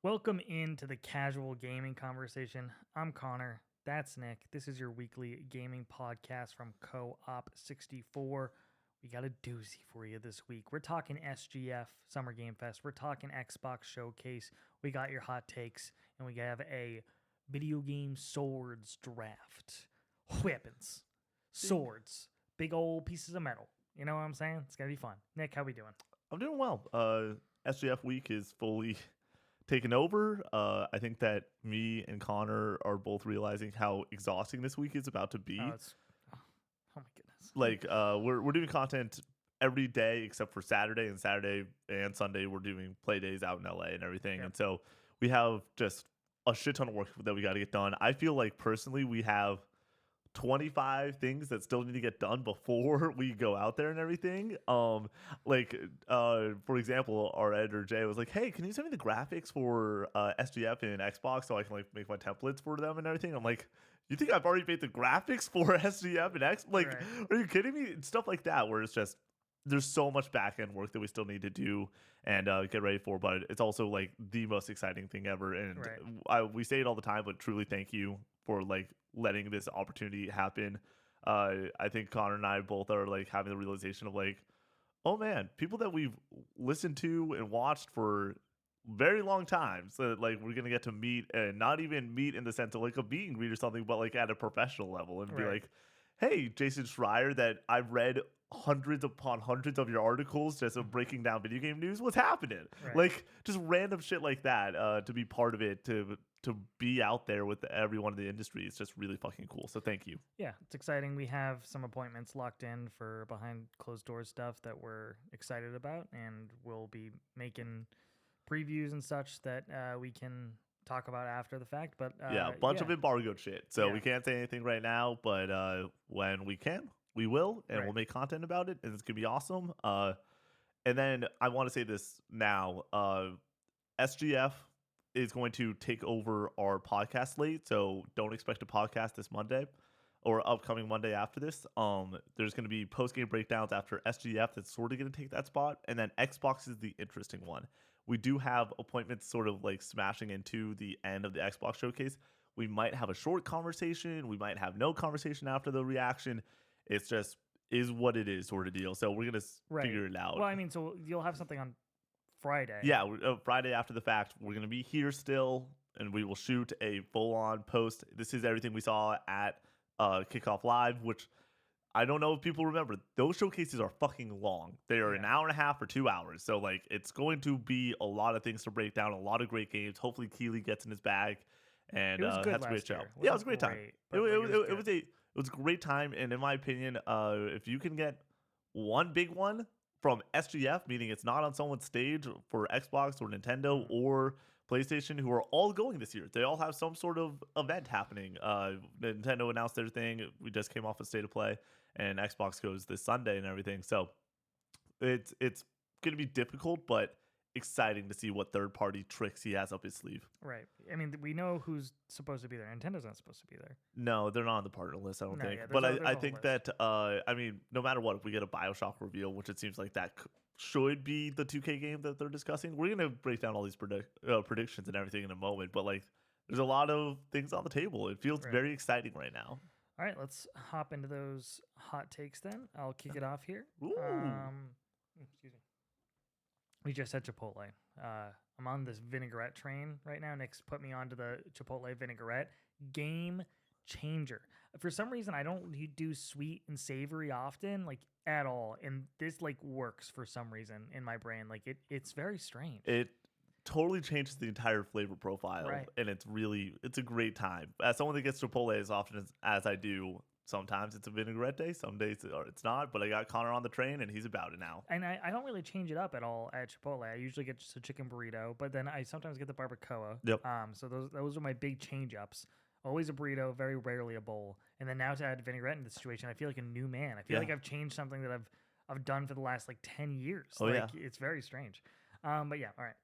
Welcome into the casual gaming conversation. I'm Connor. That's Nick. This is your weekly gaming podcast from Co-op 64. We got a doozy for you this week. We're talking SGF, Summer Game Fest. We're talking Xbox Showcase. We got your hot takes, and we have a video game swords draft. Weapons, swords, big old pieces of metal. You know what I'm saying? It's gonna be fun. Nick, how we doing? I'm doing well. SGF week is fully taken over. I think that me and Connor are both realizing how exhausting this week is about to be. Oh my goodness. Like, we're doing content every day except for Saturday, and Saturday and Sunday we're doing play days out in LA and everything. Yep. And so we have just a shit ton of work that we got to get done. I feel like personally we have 25 things that still need to get done before we go out there and everything. For example, our editor Jay was like, "Hey, can you send me the graphics for SGF and Xbox so I can like make my templates for them and everything?" I'm like, "You think I've already made the graphics for SGF and X? Like, Right. are you kidding me?" Stuff like that, where it's just there's so much back end work that we still need to do and get ready for, but it's also like the most exciting thing ever. And Right. we say it all the time, but truly thank you for like letting this opportunity happen. I think Connor and I both are like having the realization of like, oh man, people that we've listened to and watched for very long time. So like we're gonna get to meet, and not even meet in the sense of like a meet and greet or something, but like at a professional level and be Right. like, hey, Jason Schreier, that I've read hundreds upon hundreds of your articles just of breaking down video game news. What's happening? Right. Like just random shit like that. To be part of it, to be out there with everyone in the industry, it's just really fucking cool. So thank you. Yeah, it's exciting. We have some appointments locked in for behind closed doors stuff that we're excited about, and we'll be making previews and such that we can talk about after the fact. But Yeah, a bunch of embargoed shit. So Yeah. we can't say anything right now, but when we can, we will, and Right. we'll make content about it, and it's gonna be awesome. And then I want to say this now. SGF is going to take over our podcast slate, so don't expect a podcast this Monday or upcoming Monday after this. There's going to be post game breakdowns after SGF that's sort of going to take that spot, and then Xbox is the interesting one. We do have appointments sort of like smashing into the end of the Xbox showcase. We might have a short conversation. We might have no conversation after the reaction. It's just is what it is sort of deal. So we're gonna Right. figure it out. Well, I mean, so you'll have something on Friday. Yeah, Friday after the fact, we're going to be here still, and we will shoot a full-on post. This is everything we saw at Kickoff Live, which I don't know if people remember. Those showcases are fucking long. They are an hour and a half or 2 hours. So, like, it's going to be a lot of things to break down, a lot of great games. Hopefully, Keeley gets in his bag, and It was good that's a great last show. year. Yeah, it was a great time. It was It was a great time, and in my opinion, if you can get one big one from SGF, meaning it's not on someone's stage for Xbox or Nintendo or PlayStation, who are all going this year. They all have some sort of event happening. Nintendo announced their thing. We just came off a state of play, and Xbox goes this Sunday and everything. So it's going to be difficult, but exciting to see what third party tricks he has up his sleeve. Right. I mean, we know who's supposed to be there. Nintendo's not supposed to be there. No, they're not on the partner list, I don't No, think. yeah, But there's I a think whole list. that, I mean, no matter what, if we get a Bioshock reveal, which it seems like that should be the 2K game that they're discussing, we're going to break down all these predictions and everything in a moment. But, like, there's a lot of things on the table. It feels Right. very exciting right now. All right, let's hop into those hot takes then. I'll kick it off here. Ooh. Excuse me. We just had Chipotle. I'm on this vinaigrette train right now. Nick's put me onto the Chipotle vinaigrette. Game changer. For some reason, I don't do sweet and savory often, like at all. And this like works for some reason in my brain. Like it's very strange. It totally changes the entire flavor profile. Right. And it's a great time. As someone that gets Chipotle as often as I do, sometimes it's a vinaigrette day, some days it's not, but I got Connor on the train and he's about it now. And I don't really change it up at all at Chipotle. I usually get just a chicken burrito, but then I sometimes get the barbacoa. Yep. So those are my big change ups. Always a burrito, very rarely a bowl. And then now to add vinaigrette in the situation, I feel like a new man. I feel like I've changed something that I've done for the last like 10 years. Oh, like, yeah. It's very strange. But yeah, all right.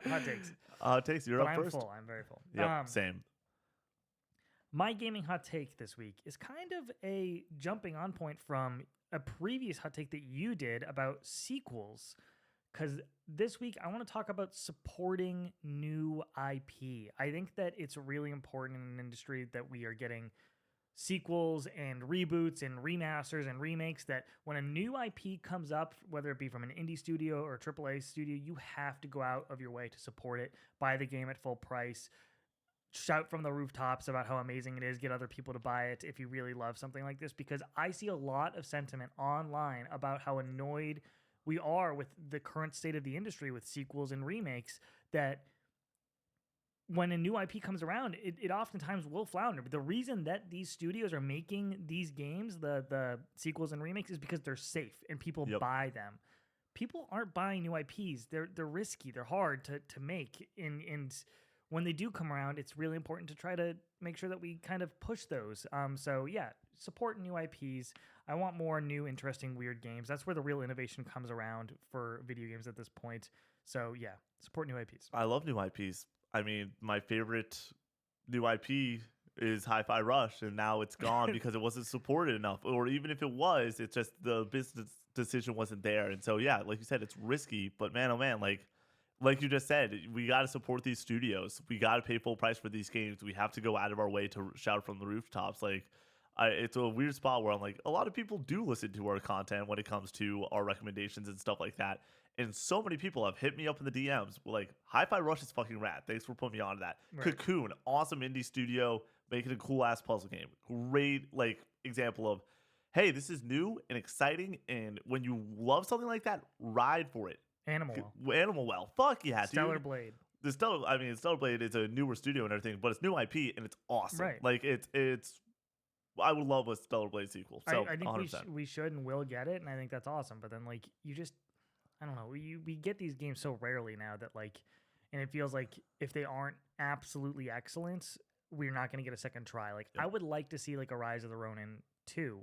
Hot takes. Hot takes, you're But up first. I'm very full. Yep, same. My gaming hot take this week is kind of a jumping on point from a previous hot take that you did about sequels because this week I want to talk about supporting new IP. I think that it's really important in an industry that we are getting sequels and reboots and remasters and remakes, that when a new IP comes up, whether it be from an indie studio or a AAA studio, you have to go out of your way to support it, buy the game at full price, shout from the rooftops about how amazing it is, get other people to buy it if you really love something like this, because I see a lot of sentiment online about how annoyed we are with the current state of the industry with sequels and remakes, that when a new IP comes around, it oftentimes will flounder. But the reason that these studios are making these games, the sequels and remakes, is because they're safe and people Yep. buy them. People aren't buying new IPs. They're risky. They're hard to make. And when they do come around, it's really important to try to make sure that we kind of push those. So yeah, support new IPs. I want more new, interesting, weird games. That's where the real innovation comes around for video games at this point. So yeah, support new IPs. I love new IPs. I mean, my favorite new IP is Hi-Fi Rush, and now it's gone because it wasn't supported enough. Or even if it was, it's just the business decision wasn't there. And so, yeah, like you said, it's risky. But man, oh man, like you just said, we got to support these studios. We got to pay full price for these games. We have to go out of our way to shout from the rooftops. It's a weird spot where I'm like, a lot of people do listen to our content when it comes to our recommendations and stuff like that. And so many people have hit me up in the DMs like, Hi-Fi Rush is fucking rad. Thanks for putting me on that. Right. Cocoon, awesome indie studio, making a cool ass puzzle game. Great example of, hey, this is new and exciting. And when you love something like that, ride for it. Animal Well. Fuck yeah, Stellar dude. Blade. Stellar Blade is a newer studio and everything, but it's new IP and it's awesome. Right. Like it's I would love a Stellar Blade sequel. So I think 100%. we should and will get it, and I think that's awesome. But then you just, I don't know, we get these games so rarely now that and it feels like if they aren't absolutely excellent, we're not going to get a second try. Yep. I would like to see a Rise of the Ronin 2,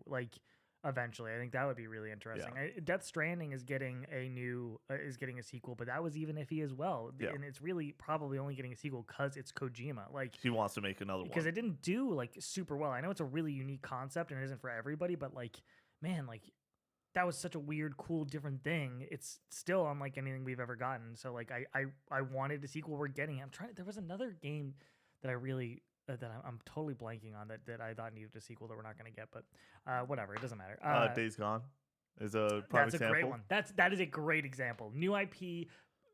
eventually. I think that would be really interesting. Yeah. Death Stranding is getting a sequel, but that was even iffy as well. Yeah. And it's really probably only getting a sequel because it's Kojima. He wants to make another one. Because it didn't do super well. I know it's a really unique concept and it isn't for everybody, but man, that was such a weird, cool, different thing. It's still unlike anything we've ever gotten. So I wanted a sequel. We're getting it. There was another game that I really that I'm totally blanking on that I thought needed a sequel that we're not going to get, but whatever, it doesn't matter. Days Gone is a prime that's example. A great one. That is a great example. New IP.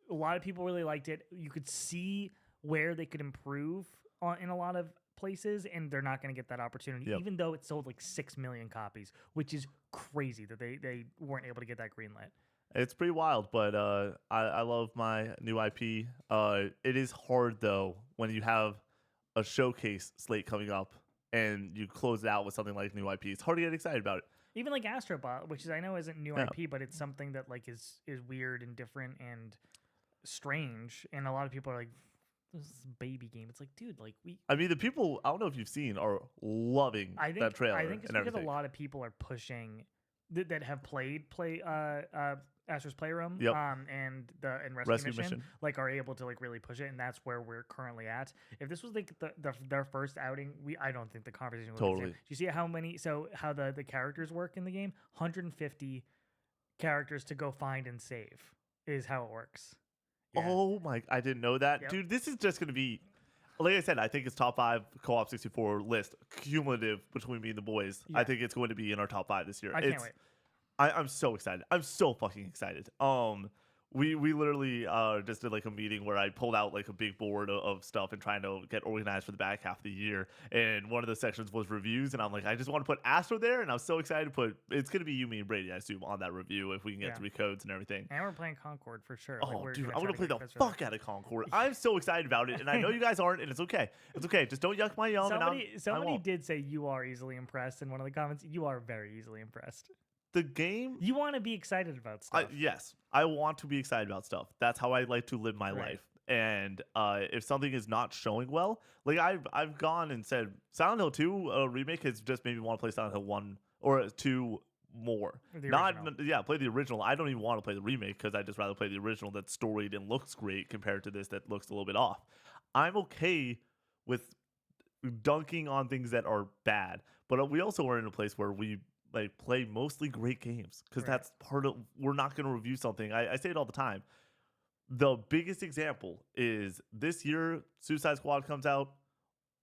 A lot of people really liked it. You could see where they could improve in a lot of places, and they're not going to get that opportunity, Yep. even though it sold 6 million copies, which is crazy that they weren't able to get that greenlit. It's pretty wild, but I love my new IP. It is hard though when you have a showcase slate coming up and you close it out with something like new IP. It's hard to get excited about it. Even Astrobot, which I know isn't new Yeah. IP, but it's something that is weird and different and strange, and a lot of people are like, this is a baby game. It's dude, I mean, the people, I don't know if you've seen, are loving that trailer. I think it's and because everything. a lot of people are pushing that have played Astro's Playroom, Yep. and Rescue Mission, Mission. are able to really push it, and that's where we're currently at. If this was their first outing, I don't think the conversation would be the Totally. same. Do you see how the characters work in the game? 150 characters to go find and save is how it works. Yeah. Oh my, I didn't know that. Yep. Dude, this is just going to be, like I said, I think it's top 5 Co-op 64 list, cumulative between me and the boys. Yeah. I think it's going to be in our top 5 this year. I can't wait. I'm so excited. I'm so fucking excited. We literally just did a meeting where I pulled out a big board of stuff and trying to get organized for the back half of the year. And one of the sections was reviews, and I'm like, I just want to put Astro there, and I was so excited to put. It's gonna be you, me, and Brady, I assume, on that review if we can get 3 codes and everything. And we're playing Concord for sure. Oh, dude, I'm gonna play the fuck out of Concord. I'm so excited about it, and I know you guys aren't, and it's okay. It's okay. Just don't yuck my yum. Somebody did say you are easily impressed in one of the comments. You are very easily impressed. The game. You want to be excited about stuff. Yes, I want to be excited about stuff. That's how I like to live my Right. life. And if something is not showing well, I've gone and said Silent Hill 2 remake has just made me want to play Silent Hill 1 or 2 more. The Not original. play the original. I don't even want to play the remake because I just rather play the original that's storied and looks great compared to this that looks a little bit off. I'm okay with dunking on things that are bad, but we also are in a place where we like play mostly great games because Right. that's part of. We're not going to review something. I say it all the time. The biggest example is this year Suicide Squad comes out.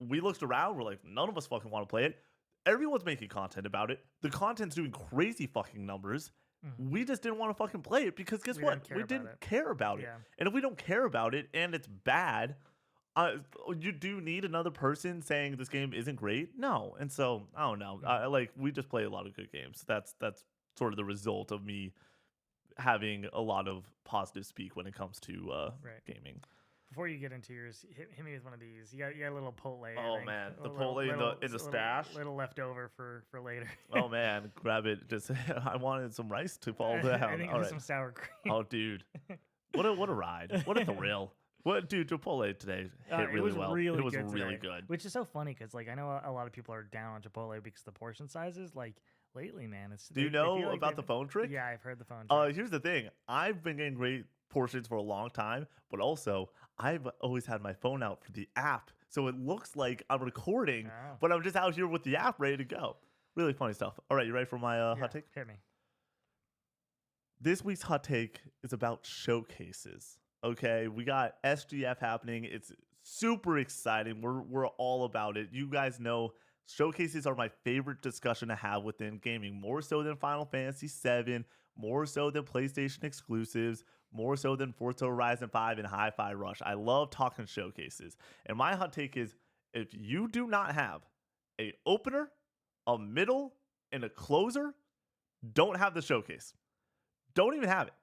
We looked around, we're like, none of us fucking want to play it. Everyone's making content about it. The content's doing crazy fucking numbers. Mhm. We just didn't want to fucking play it because guess We what? didn't care We about didn't it. care about it. Yeah. And if we don't care about it and it's bad, uh, you do need another person saying this game isn't great. No, and so I don't know. Mhm. Like we just play a lot of good games. That's sort of the result of me having a lot of positive speak when it comes to Right. gaming. Before you get into yours, hit me with one of these. You got a little Chipotle. Oh I think. man, A the little, pole in little, the little, stash. little leftover for later. Oh man, grab it. Just I wanted some rice to fall I down. think All there's right. some sour cream. Oh dude, what a ride. What a thrill. What dude, Chipotle today hit It really was well. really It was good really today, good. which is so funny because like I know a lot of people are down on Chipotle because the portion sizes. Like lately, man, it's Do you they feel know like about the phone trick? Yeah, I've heard the phone trick. Here's the thing. I've been getting great portions for a long time, but also I've always had my phone out for the app. So it looks like I'm recording, Oh, but I'm just out here with the app ready to go. Really funny stuff. All right, you ready for my yeah, hot take? hit me. This week's hot take is about showcases. Okay, we got SGF happening. It's super exciting. We're all about it. You guys know showcases are my favorite discussion to have within gaming, more so than Final Fantasy VII, more so than PlayStation exclusives, more so than Forza Horizon 5 and Hi-Fi Rush. I love talking showcases. And my hot take is if you do not have a opener, a middle, and a closer, don't have the showcase. Don't even have it.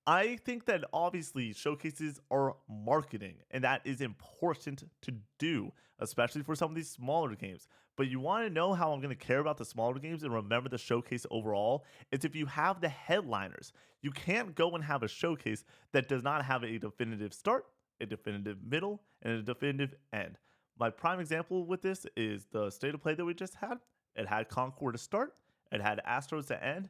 I think that obviously showcases are marketing, and that is important to do, especially for some of these smaller games. But you want to know how I'm going to care about the smaller games and remember the showcase overall? It's if you have the headliners. You can't go and have a showcase that does not have a definitive start, a definitive middle, and a definitive end. My prime example with this is the state of play that we just had. It had Concord to start, it had Astros to end,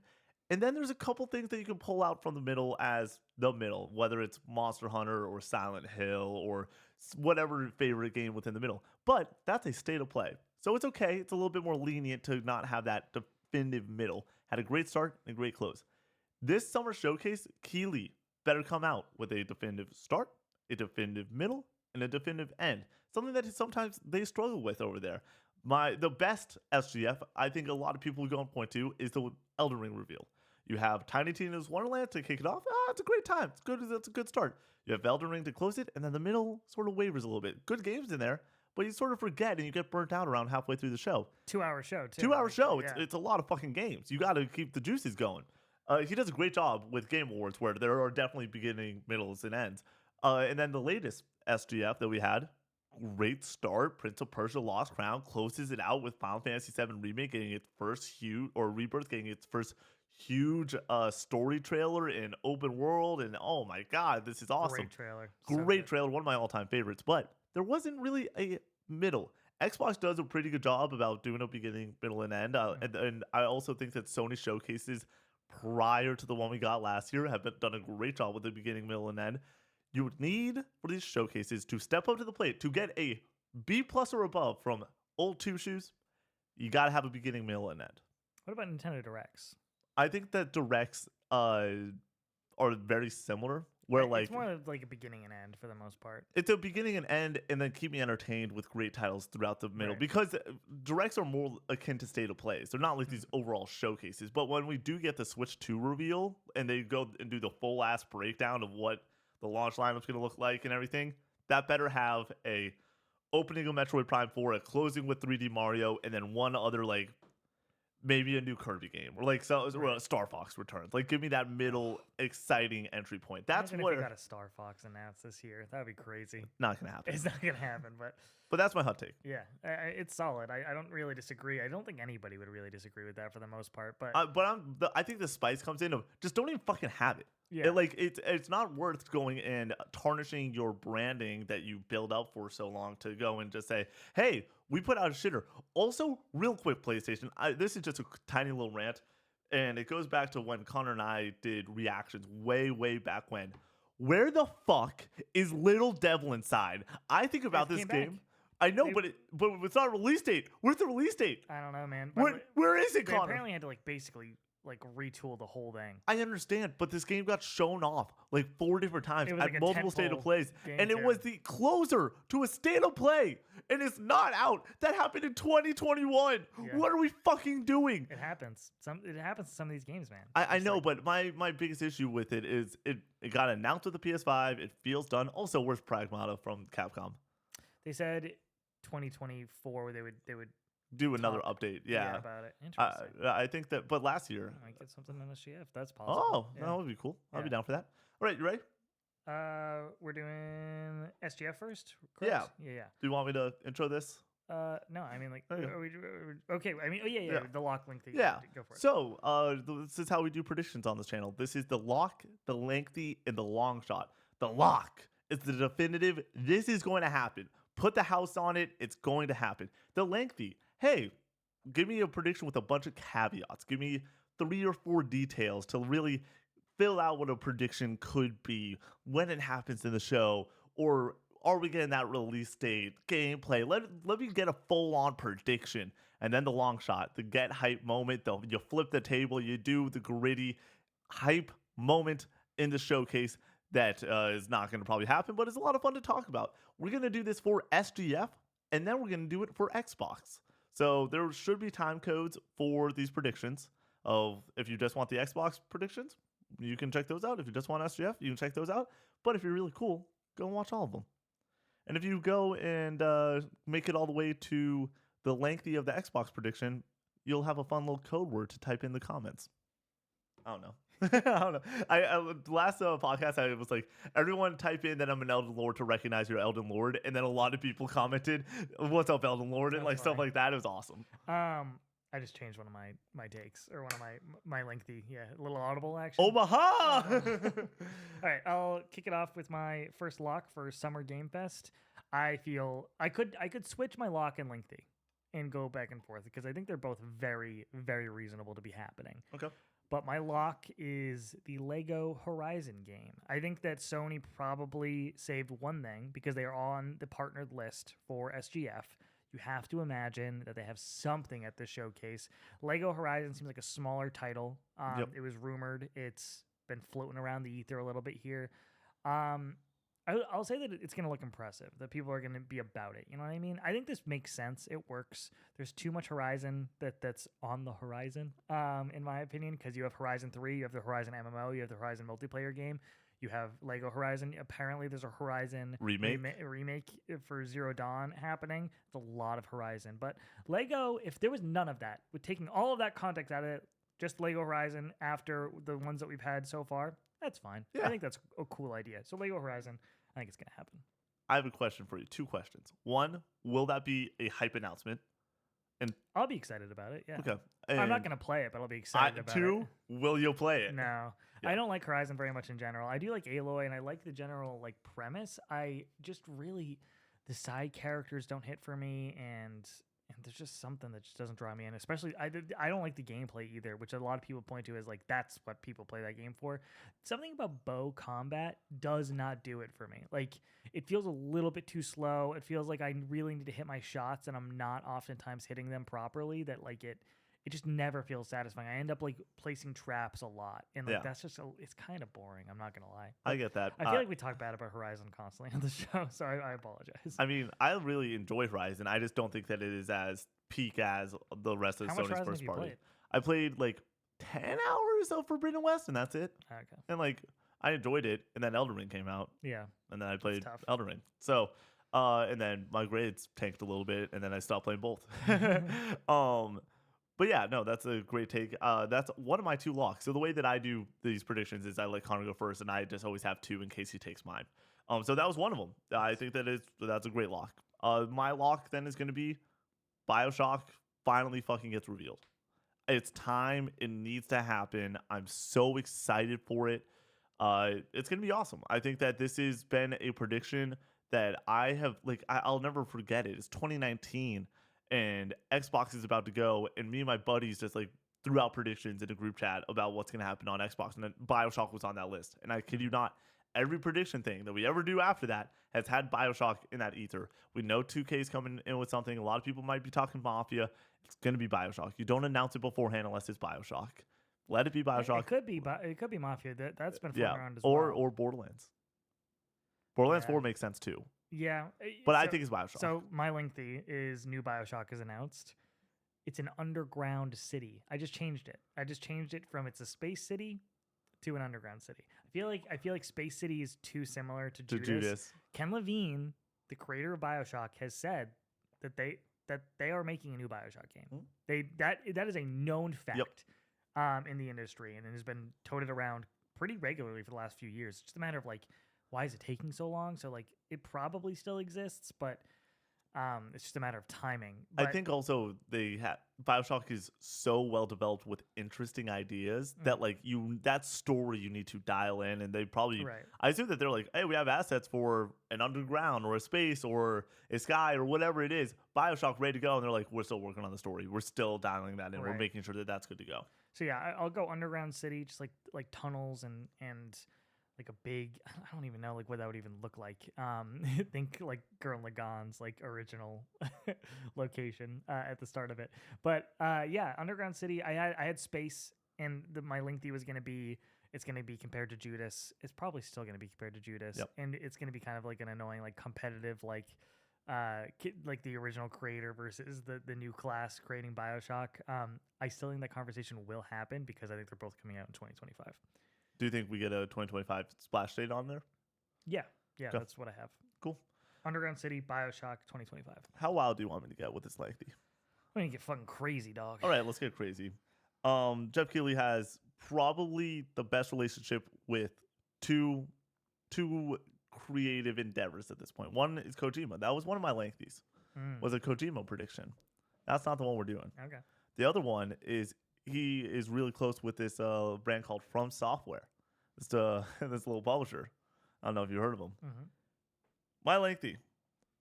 and then there's a couple things that you can pull out from the middle as the middle, whether it's Monster Hunter or Silent Hill or whatever favorite game within the middle. But that's a state of play. So it's okay. It's a little bit more lenient to not have that definitive middle. Had a great start and a great close. This summer showcase, Keeley better come out with a definitive start, a definitive middle, and a definitive end. Something that sometimes they struggle with over there. The best SGF, I think a lot of people go and point to, is the Elden Ring reveal. You have Tiny Tina's Wonderland to kick it off. It's a great time. It's good. It's a good start. You have Elden Ring to close it, and then the middle sort of wavers a little bit. Good games in there, but you sort of forget and you get burnt out around halfway through the show. 2 hour show too. 2 hour like, show. Yeah. It's a lot of fucking games. You got to keep the juices going. He does a great job with Game Awards, where there are definitely beginning, middles, and ends. And then the latest SGF that we had, great start. Prince of Persia: Lost Crown closes it out with Final Fantasy VII Remake getting its first huge, or Rebirth getting its first huge story trailer in open world, and oh my god, this is awesome. Great trailer. So Great good. trailer, one of my all-time favorites. But there wasn't really a middle. Xbox does a pretty good job about doing a beginning, middle, and end. And I also think that Sony showcases prior to the one we got last year have done a great job with the beginning, middle, and end. You would need for these showcases to step up to the plate to get a B plus or above from old two shoes. You got to have a beginning, middle, and end. What about Nintendo Directs? I think that directs are very similar. Where It's like more of like a beginning and end for the most part. it's a beginning and end, and then keep me entertained with great titles throughout the middle. Right. Because directs are more akin to state of plays. They're not like these overall showcases. But when we do get the Switch 2 reveal, and they go and do the full ass breakdown of what the launch lineup's going to look like and everything, that better have a opening of Metroid Prime 4, a closing with 3D Mario, and then one other like maybe a new Kirby game or like or Star Fox Returns. Like, give me that middle exciting entry point. That's Imagine what if we got a Star Fox announced this year. That would be crazy. not gonna happen. It's not gonna happen, But that's my hot take. yeah, it's solid. I don't really disagree. I don't think anybody would really disagree with that for the most part. But I think the spice comes in of just don't even fucking have it. yeah, It's not worth going and tarnishing your branding that you build up for so long to go and just say, hey, we put out a shitter. Also, real quick, PlayStation, this is just a tiny little rant, and it goes back to when Connor and I did reactions way back when. Where the fuck is Little Devil Inside? I think about It this came back. game. I know, but it's not a release date. Where's the release date? I don't know, man. Where is it, They Connor? apparently had to like basically like retool the whole thing. I understand, but this game got shown off like 4 different times at like multiple state of plays, and it too. was the closer to a state of play, and it's not out. That happened in 2021. Yeah. What are we fucking doing? It happens. It happens to some of these games, man. I know, but my biggest issue with it is it got announced with the PS5. It feels done. Also, where's Pragmata from Capcom? They said 2024 they would do another update. Yeah, about it. Interesting. I think that, but last year I might get something on SGF. That's possible. Oh, that would be cool. I'll be down for that. All right, you ready? We're doing SGF first. Correct? Yeah. Do you want me to intro this? No, I mean, like, Okay. okay. I mean, yeah. The lock lengthy. Yeah. Go for it. So, this is how we do predictions on this channel. This is the lock, the lengthy, and the long shot. The lock is the definitive. This is going to happen. Put the house on it. It's going to happen. The lengthy. Hey, give me a prediction with a bunch of caveats. Give me 3 or 4 details to really fill out what a prediction could be when it happens in the show, or are we getting that release date, gameplay? Let me get a full-on prediction. And then the long shot, the get hype moment, you flip the table, you do the gritty hype moment in the showcase that is not going to probably happen, but it's a lot of fun to talk about. We're going to do this for SGF, and then we're going to do it for Xbox. So there should be time codes for these predictions. Of if you just want the Xbox predictions, you can check those out. If you just want SGF, you can check those out. But if you're really cool, go and watch all of them. And if you go and make it all the way to the lengthy of the Xbox prediction, you'll have a fun little code word to type in the comments. I don't know. I don't know. I last podcast I was like, everyone type in that I'm an Elden Lord to recognize your Elden Lord, and then a lot of people commented, "What's up, Elden Lord?" and like stuff like that. It was awesome. I just changed one of my takes, or one of my lengthy, a little audible action. Omaha! All right, I'll kick it off with my first lock for Summer Game Fest. I feel I could switch my lock and lengthy and go back and forth because I think they're both very, very reasonable to be happening. Okay. But my lock is the Lego Horizon game. I think that Sony probably saved one thing because they are on the partnered list for SGF. You have to imagine that they have something at the showcase. Lego Horizon seems like a smaller title. It was rumored. It's been floating around the ether a little bit here. I'll say that it's going to look impressive, that people are going to be about it. You know what I mean? I think this makes sense. It works. There's too much Horizon that's on the horizon, in my opinion, because you have Horizon 3, you have the Horizon MMO, you have the Horizon multiplayer game. You have Lego Horizon. Apparently, there's a Horizon remake for Zero Dawn happening. It's a lot of Horizon. But Lego, if there was none of that, with taking all of that context out of it, just Lego Horizon after the ones that we've had so far, that's fine. Yeah. I think that's a cool idea. So Lego Horizon, I think it's going to happen. I have a question for you. 2 questions. 1, will that be a hype announcement? And I'll be excited about it, yeah. Okay. I'm not going to play it, but I'll be excited about it. 2, will you play it? No. Yeah. I don't like Horizon very much in general. I do like Aloy, and I like the general premise. I just really, the side characters don't hit for me, and there's just something that just doesn't draw me in. Especially, I don't like the gameplay either, which a lot of people point to as that's what people play that game for. Something about bow combat does not do it for me. It feels a little bit too slow. It feels like I really need to hit my shots, and I'm not oftentimes hitting them properly. That it just never feels satisfying. I end up placing traps a lot, and that's just it's kind of boring. I'm not gonna lie. I get that. I feel like we talk bad about Horizon constantly on the show, so I apologize. I mean, I really enjoy Horizon. I just don't think that it is as peak as the rest of Sony's first party. I played 10 hours of Forbidden West, and that's it. Okay. And I enjoyed it, and then Elden Ring came out. Yeah. And then I played Elden Ring. So, and then my grades tanked a little bit, and then I stopped playing both. But yeah, no, that's a great take. That's one of my 2 locks. So the way that I do these predictions is I let Connor go first, and I just always have 2 in case he takes mine. So that was one of them. I think that's a great lock. My lock then is going to be BioShock finally fucking gets revealed. It's time. It needs to happen. I'm so excited for it. It's going to be awesome. I think that this has been a prediction that I have, I'll never forget it. It's 2019. And Xbox is about to go, and me and my buddies just threw out predictions in a group chat about what's going to happen on Xbox, and then BioShock was on that list. And I kid you not, every prediction thing that we ever do after that has had BioShock in that ether. We know 2K is coming in with something. A lot of people might be talking Mafia. It's going to be BioShock. You don't announce it beforehand unless it's BioShock. Let it be BioShock. It could be Mafia. That's been floating around as or well. or Borderlands. Borderlands 4 makes sense too. Yeah, but I think it's BioShock. So my lengthy is new BioShock is announced. It's an underground city. I just changed it. From it's a space city to an underground city. I feel like Space City is too similar to Judas. Ken Levine, the creator of BioShock, has said that they are making a new BioShock game. That is a known fact in the industry, and it has been toted around pretty regularly for the last few years. It's just a matter of like, why is it taking so long? So like, it probably still exists, but it's just a matter of timing. I think also BioShock is so well developed with interesting ideas that like that story you need to dial in, and they probably I assume that they're like, hey, we have assets for an underground or a space or a sky or whatever it is. BioShock ready to go, and they're like, we're still working on the story. We're still dialing that in. We're making sure that that's good to go. So yeah, I'll go underground city, just like tunnels and like a big, I don't even know like what that would even look like. Think like Gurren Lagann's like original location at the start of it. But yeah, underground city. I had space, and my lengthy was gonna be. It's gonna be compared to Judas. It's probably still gonna be compared to Judas, and it's gonna be kind of like an annoying like competitive like the original creator versus the new class creating BioShock. I still think that conversation will happen because I think they're both coming out in 2025. Do you think we get a 2025 splash date on there? Yeah, that's what I have. Cool. Underground City, BioShock, 2025. How wild do you want me to get with this lengthy? I'm gonna get fucking crazy, dog. All right, let's get crazy. Jeff Keighley has probably the best relationship with two creative endeavors at this point. One is Kojima. That was one of my lengthies. Was a Kojima prediction. That's not the one we're doing. Okay. The other one is he is really close with this brand called From Software. It's this little publisher. I don't know if you heard of them. My lengthy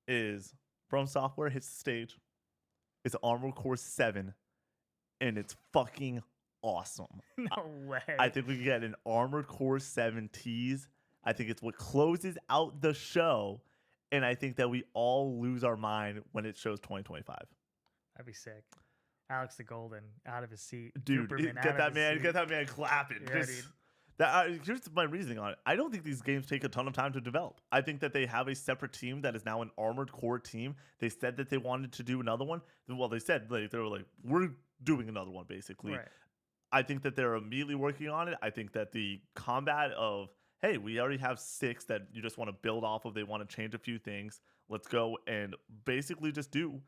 is From Software hits the stage. It's Armored Core 7, and it's fucking awesome. No way. I think we can get an Armored Core 7 tease. I think it's what closes out the show, and I think that we all lose our mind when it shows 2025. That'd be sick. Alex the Golden out of his seat. Dude, get that man clapping. Yeah, Here's my reasoning on it. I don't think these games take a ton of time to develop. I think that they have a separate team that is now an Armored Core team. They said that they wanted to do another one. Well, they said they were like, we're doing another one, basically. Right. I think that they're immediately working on it. I think that the combat of, hey, we already have 6 that you just want to build off of. They want to change a few things. Let's go and basically just do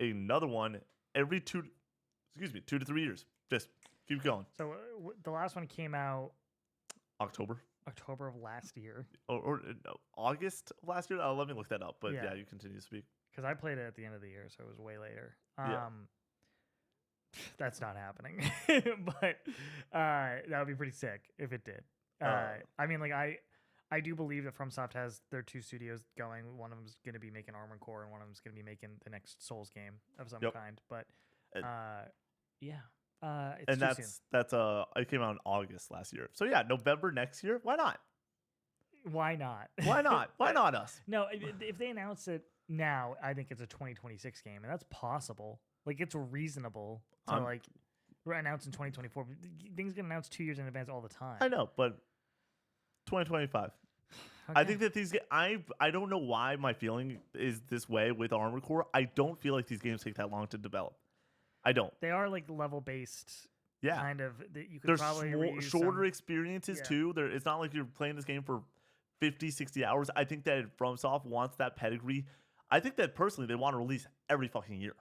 another one every 2 to 3 years. Just keep going. So the last one came out October of last year. Or no, August of last year? Let me look that up. But yeah, you continue to speak. Because I played it at the end of the year, so it was way later. That's not happening. But that would be pretty sick if it did. I mean, like I do believe that FromSoft has their 2 studios going. One of them's going to be making Armored Core, and one of them's going to be making the next Souls game of some kind. But yeah. It's and it came out in August last year. So yeah, November next year. Why not? Why not? Why not? Why not us? No, if they announce it now, I think it's a 2026 game, and that's possible. Like, it's reasonable to announce in 2024. Things get announced 2 years in advance all the time. I know, but 2025. Okay. I think that these I don't know why my feeling is this way with Armored Core. I don't feel like these games take that long to develop. I don't. They are like level based. Yeah. Kind of. You could There's probably shorter experiences too. It's not like you're playing this game for 50, 60 hours. I think that FromSoft wants that pedigree. I think that personally they want to release every fucking year.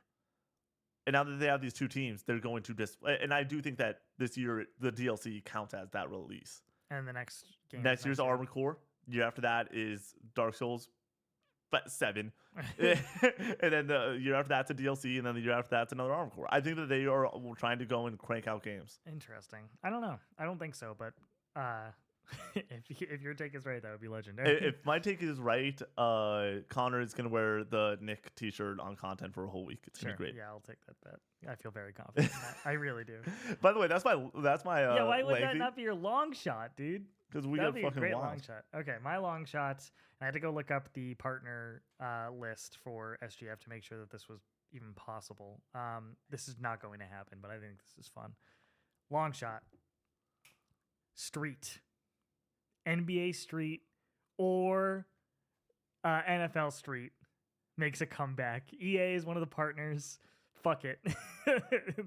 And now that they have these 2 teams, they're going to just. And I do think that this year the DLC counts as that release. And the next game. Next year's Armored Core. Year after that is Dark Souls 7. And then the year after that's a DLC, and then the year after that's another Armored Core. I think that they are trying to go and crank out games. Interesting. I don't know. I don't think so, but if your take is right, that would be legendary. If my take is right, Connor is gonna wear the Nick T-shirt on content for a whole week. It's gonna be great. Yeah, I'll take that bet. I feel very confident in that. I really do. By the way, that's my Yeah, why would that lengthy, not be your long shot, dude? because we That'd got be a fucking great long wild. shot. Okay, my long shots. I had to go look up the partner list for SGF to make sure that this was even possible. This is not going to happen, but I think this is fun. Long shot. Street. NBA Street or NFL Street makes a comeback. EA is one of the partners. Fuck it.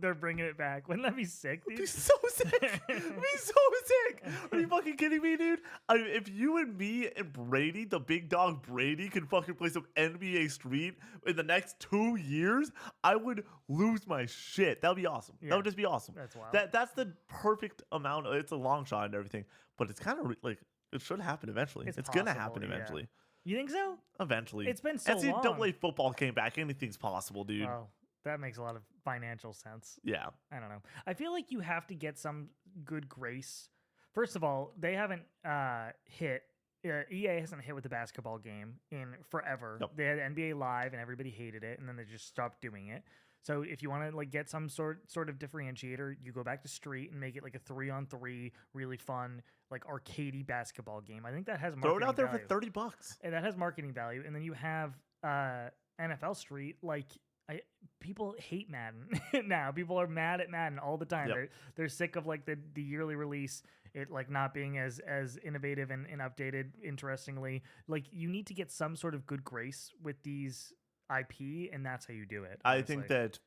They're bringing it back. Wouldn't that be sick, dude? It'd be so sick. It'd be so sick. Are you fucking kidding me, dude? If you and me and Brady, the big dog Brady, can fucking play some NBA Street in the next 2 years, I would lose my shit. That would be awesome. Yeah. That would just be awesome. That's wild. That's the perfect amount. It's a long shot and everything, but it's kind of like it should happen eventually. It's gonna possible, happen yeah. eventually. You think so? Eventually. It's been so NCAA long. football came back. Anything's possible, dude. Well, that makes a lot of financial sense. Yeah. I don't know. I feel like you have to get some good grace. First of all, they haven't hit. EA hasn't hit with the basketball game in forever. Nope. They had NBA Live and everybody hated it, and then they just stopped doing it. So if you want to like get some sort of differentiator, you go back to Street and make it like a 3-on-3, really fun, like arcadey basketball game. I think that has marketing Throw it out there value. for $30. And that has marketing value. And then you have NFL Street. Like people hate Madden now. People are mad at Madden all the time. Yep. They're sick of like the yearly release, it like not being as innovative and updated. Interestingly, like you need to get some sort of good grace with these IP, and that's how you do it. I think that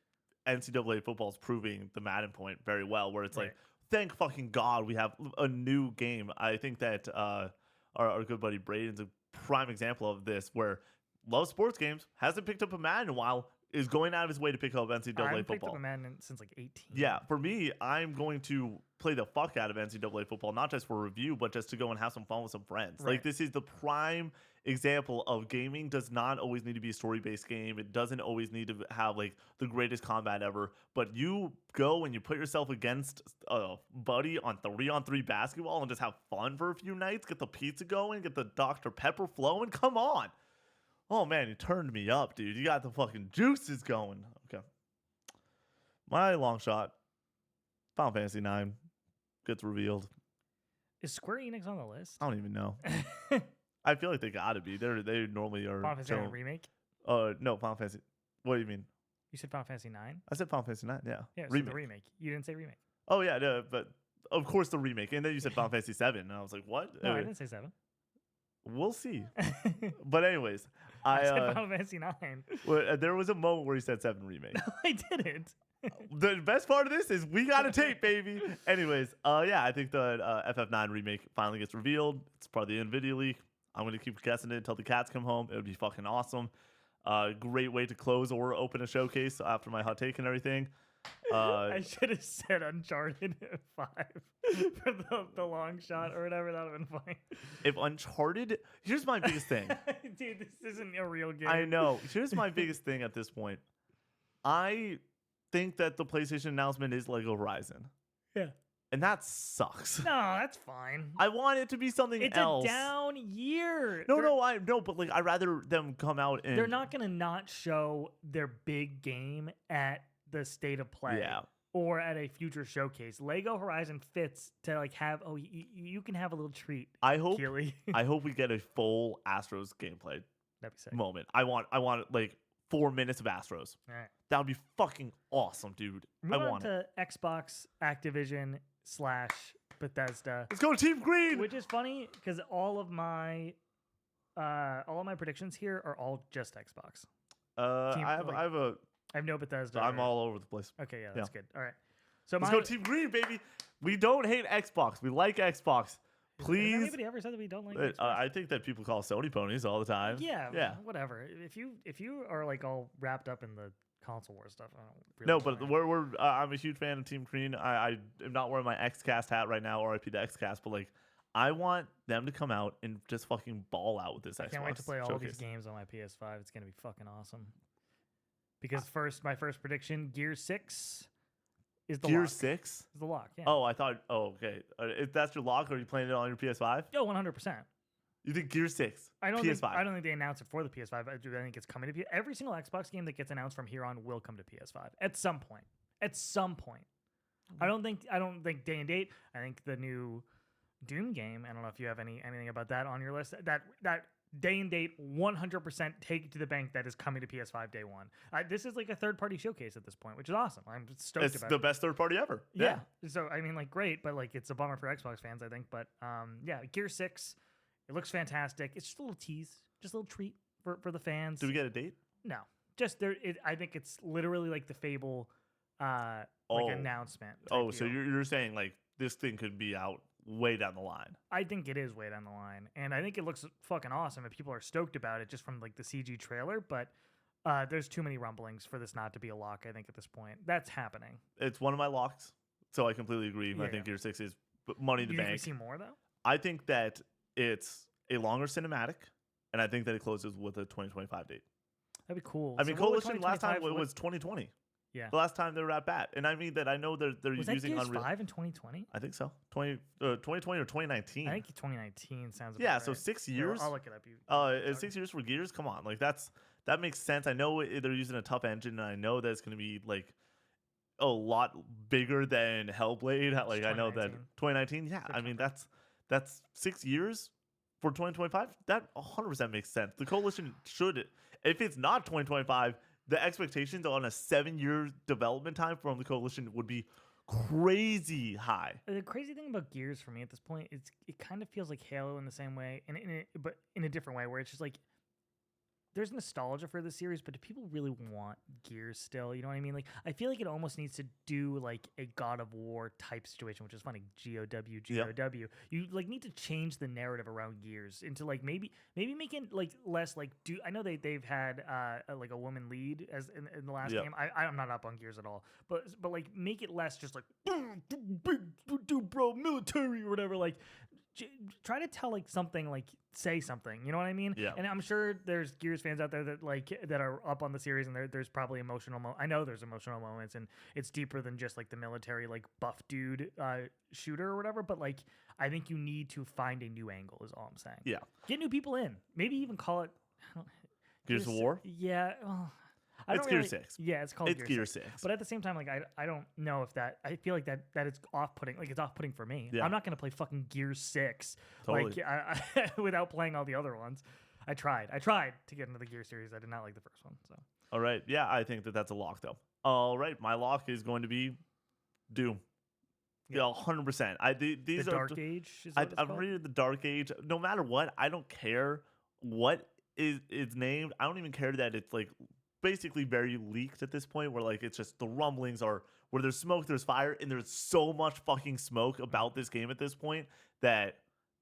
NCAA football is proving the Madden point very well, where it's like, thank fucking God we have a new game. I think that our good buddy Braden's a prime example of this, where loves sports games, hasn't picked up a Madden in a while, is going out of his way to pick up NCAA I've picked football. up a Madden since like 18. Yeah, for me, I'm going to play the fuck out of NCAA football, not just for review, but just to go and have some fun with some friends. Right. Like, this is the prime example of gaming does not always need to be a story-based game. It doesn't always need to have, like, the greatest combat ever. But you go and you put yourself against a buddy on 3-on-3 basketball and just have fun for a few nights, get the pizza going, get the Dr. Pepper flowing. Come on. Oh, man, you turned me up, dude. You got the fucking juices going. Okay. My long shot, Final Fantasy IX, gets revealed. Is Square Enix on the list? I don't even know. I feel like they gotta be. They normally are. Final Fantasy IX remake? No, Final Fantasy. What do you mean? You said Final Fantasy 9? I said Final Fantasy IX, yeah. Yeah, so the remake. You didn't say remake. Oh, yeah, no, but of course the remake. And then you said Final Fantasy 7, and I was like, what? No, I didn't say 7. We'll see. But anyways, I said Final Fantasy 9. Well, there was a moment where he said 7 remake. No, I didn't. The best part of this is we got a tape, baby. Anyways, yeah, I think the FF9 remake finally gets revealed. It's part of the NVIDIA leak. I'm going to keep guessing it until the cats come home. It would be fucking awesome. Great way to close or open a showcase after my hot take and everything. I should have said Uncharted 5 for the long shot or whatever. That would have been fine. If Uncharted... Here's my biggest thing. Dude, this isn't a real game. I know. Here's my biggest thing at this point. I think that the PlayStation announcement is Lego Horizon. Yeah. And that sucks. No, that's fine. I want it to be something else. It's a down year. No, but like I'd rather them come out and they're not gonna not show their big game at the state of play. Yeah. Or at a future showcase. Lego Horizon fits to like have you can have a little treat. I hope Keely. I hope we get a full Astros gameplay That'd be sick. moment. I want like 4 minutes of Astros. All right. That would be fucking awesome, dude. Move I on want it. to Xbox, Activision / Bethesda. Let's go Team Green. Which is funny because all of my predictions here are all just Xbox. I have no Bethesda. I'm all over the place. Okay, yeah, that's good. All right. So Let's go Team Green, baby. We don't hate Xbox. We like Xbox. Please. Has anybody ever said that we don't like Xbox? I think that people call Sony ponies all the time. Yeah. Whatever. If you are like all wrapped up in the console war stuff, I don't really No, but I'm a huge fan of Team Green. I am not wearing my XCast hat right now, RIP to XCast, but like I want them to come out and just fucking ball out with this Xbox. I can't wait to play all showcase. these games on my PS5. It's gonna be fucking awesome. Because my first prediction, Gear 6 is the Gear lock. 6? Is the lock, yeah. Oh, I thought. Oh, okay. If that's your lock, are you playing it on your PS5? Yo, 100%. You think Gear 6? I don't PS5. think they announced it for the PS5. I think it's coming to every single Xbox game that gets announced from here on will come to PS5 at some point. At some point. I don't think day and date. I think the new Doom game. I don't know if you have anything about that on your list. That day and date 100% take it to the bank. That is coming to PS5 day one. This is like a third party showcase at this point, which is awesome. I'm stoked about it. It's the best third party ever. Yeah. So I mean, like, great, but like, it's a bummer for Xbox fans, I think. But yeah, Gear 6. It looks fantastic. It's just a little tease, just a little treat for the fans. Do we get a date? No, just there. I think it's literally like the Fable, announcement. Oh, so you're saying like this thing could be out way down the line? I think it is way down the line, and I think it looks fucking awesome, and people are stoked about it just from like the CG trailer. But there's too many rumblings for this not to be a lock. I think at this point, that's happening. It's one of my locks, so I completely agree. Yeah. I think Gear 6 is money in the You bank. think we see more though? I think that it's a longer cinematic, and I think that it closes with a 2025 date. That'd be cool. I mean, So what would Coalition last time 2025 was 2020. Yeah. The last time they were at bat. And I mean that I know they're Was that using Gears Unreal. 5 in 2020? I think so. 2020 or 2019. I think 2019 sounds about Yeah, right. so 6 Here, years. I'll look it up. 6 years for Gears? Come on. Like that makes sense. I know they're using a tough engine, and I know that it's going to be like a lot bigger than Hellblade. Like I know that 2019. Yeah, I mean that's 6 years for 2025. That 100% makes sense. The Coalition should, if it's not 2025, the expectations on a 7-year development time from the Coalition would be crazy high. The crazy thing about Gears for me at this point is it kind of feels like Halo in the same way, but in a different way, where it's just like there's nostalgia for the series, but do people really want Gears still? You know what I mean? Like, I feel like it almost needs to do like a God of War type situation, which is funny. GOW. You like need to change the narrative around Gears into like maybe making like less like I know they've had like a woman lead as in the last game. I'm not up on Gears at all, but like make it less just like big bro military or whatever. Like try to tell like something, like say something, you know what I mean? Yeah. And I'm sure there's Gears fans out there that are up on the series, and there's probably emotional I know there's emotional moments, and it's deeper than just like the military like buff dude shooter or whatever, but like I think you need to find a new angle is all I'm saying. Yeah. Get new people in. Maybe even call it Gears of War? Yeah. Well, It's Gear 6. Yeah, it's called Gear 6. But at the same time, like I don't know if that. I feel like that it's off-putting. Like it's off-putting for me. Yeah. I'm not gonna play fucking Gear 6 Totally. like without playing all the other ones. I tried to get into the Gear series. I did not like the first one. So. All right. Yeah, I think that's a lock though. All right, my lock is going to be Doom. Yeah, 100%. These the are Dark Age. Is what I'm reading the Dark Age. No matter what, I don't care what is named. I don't even care that it's like basically very leaked at this point, where like it's just the rumblings are where there's smoke, there's fire, and there's so much fucking smoke about this game at this point that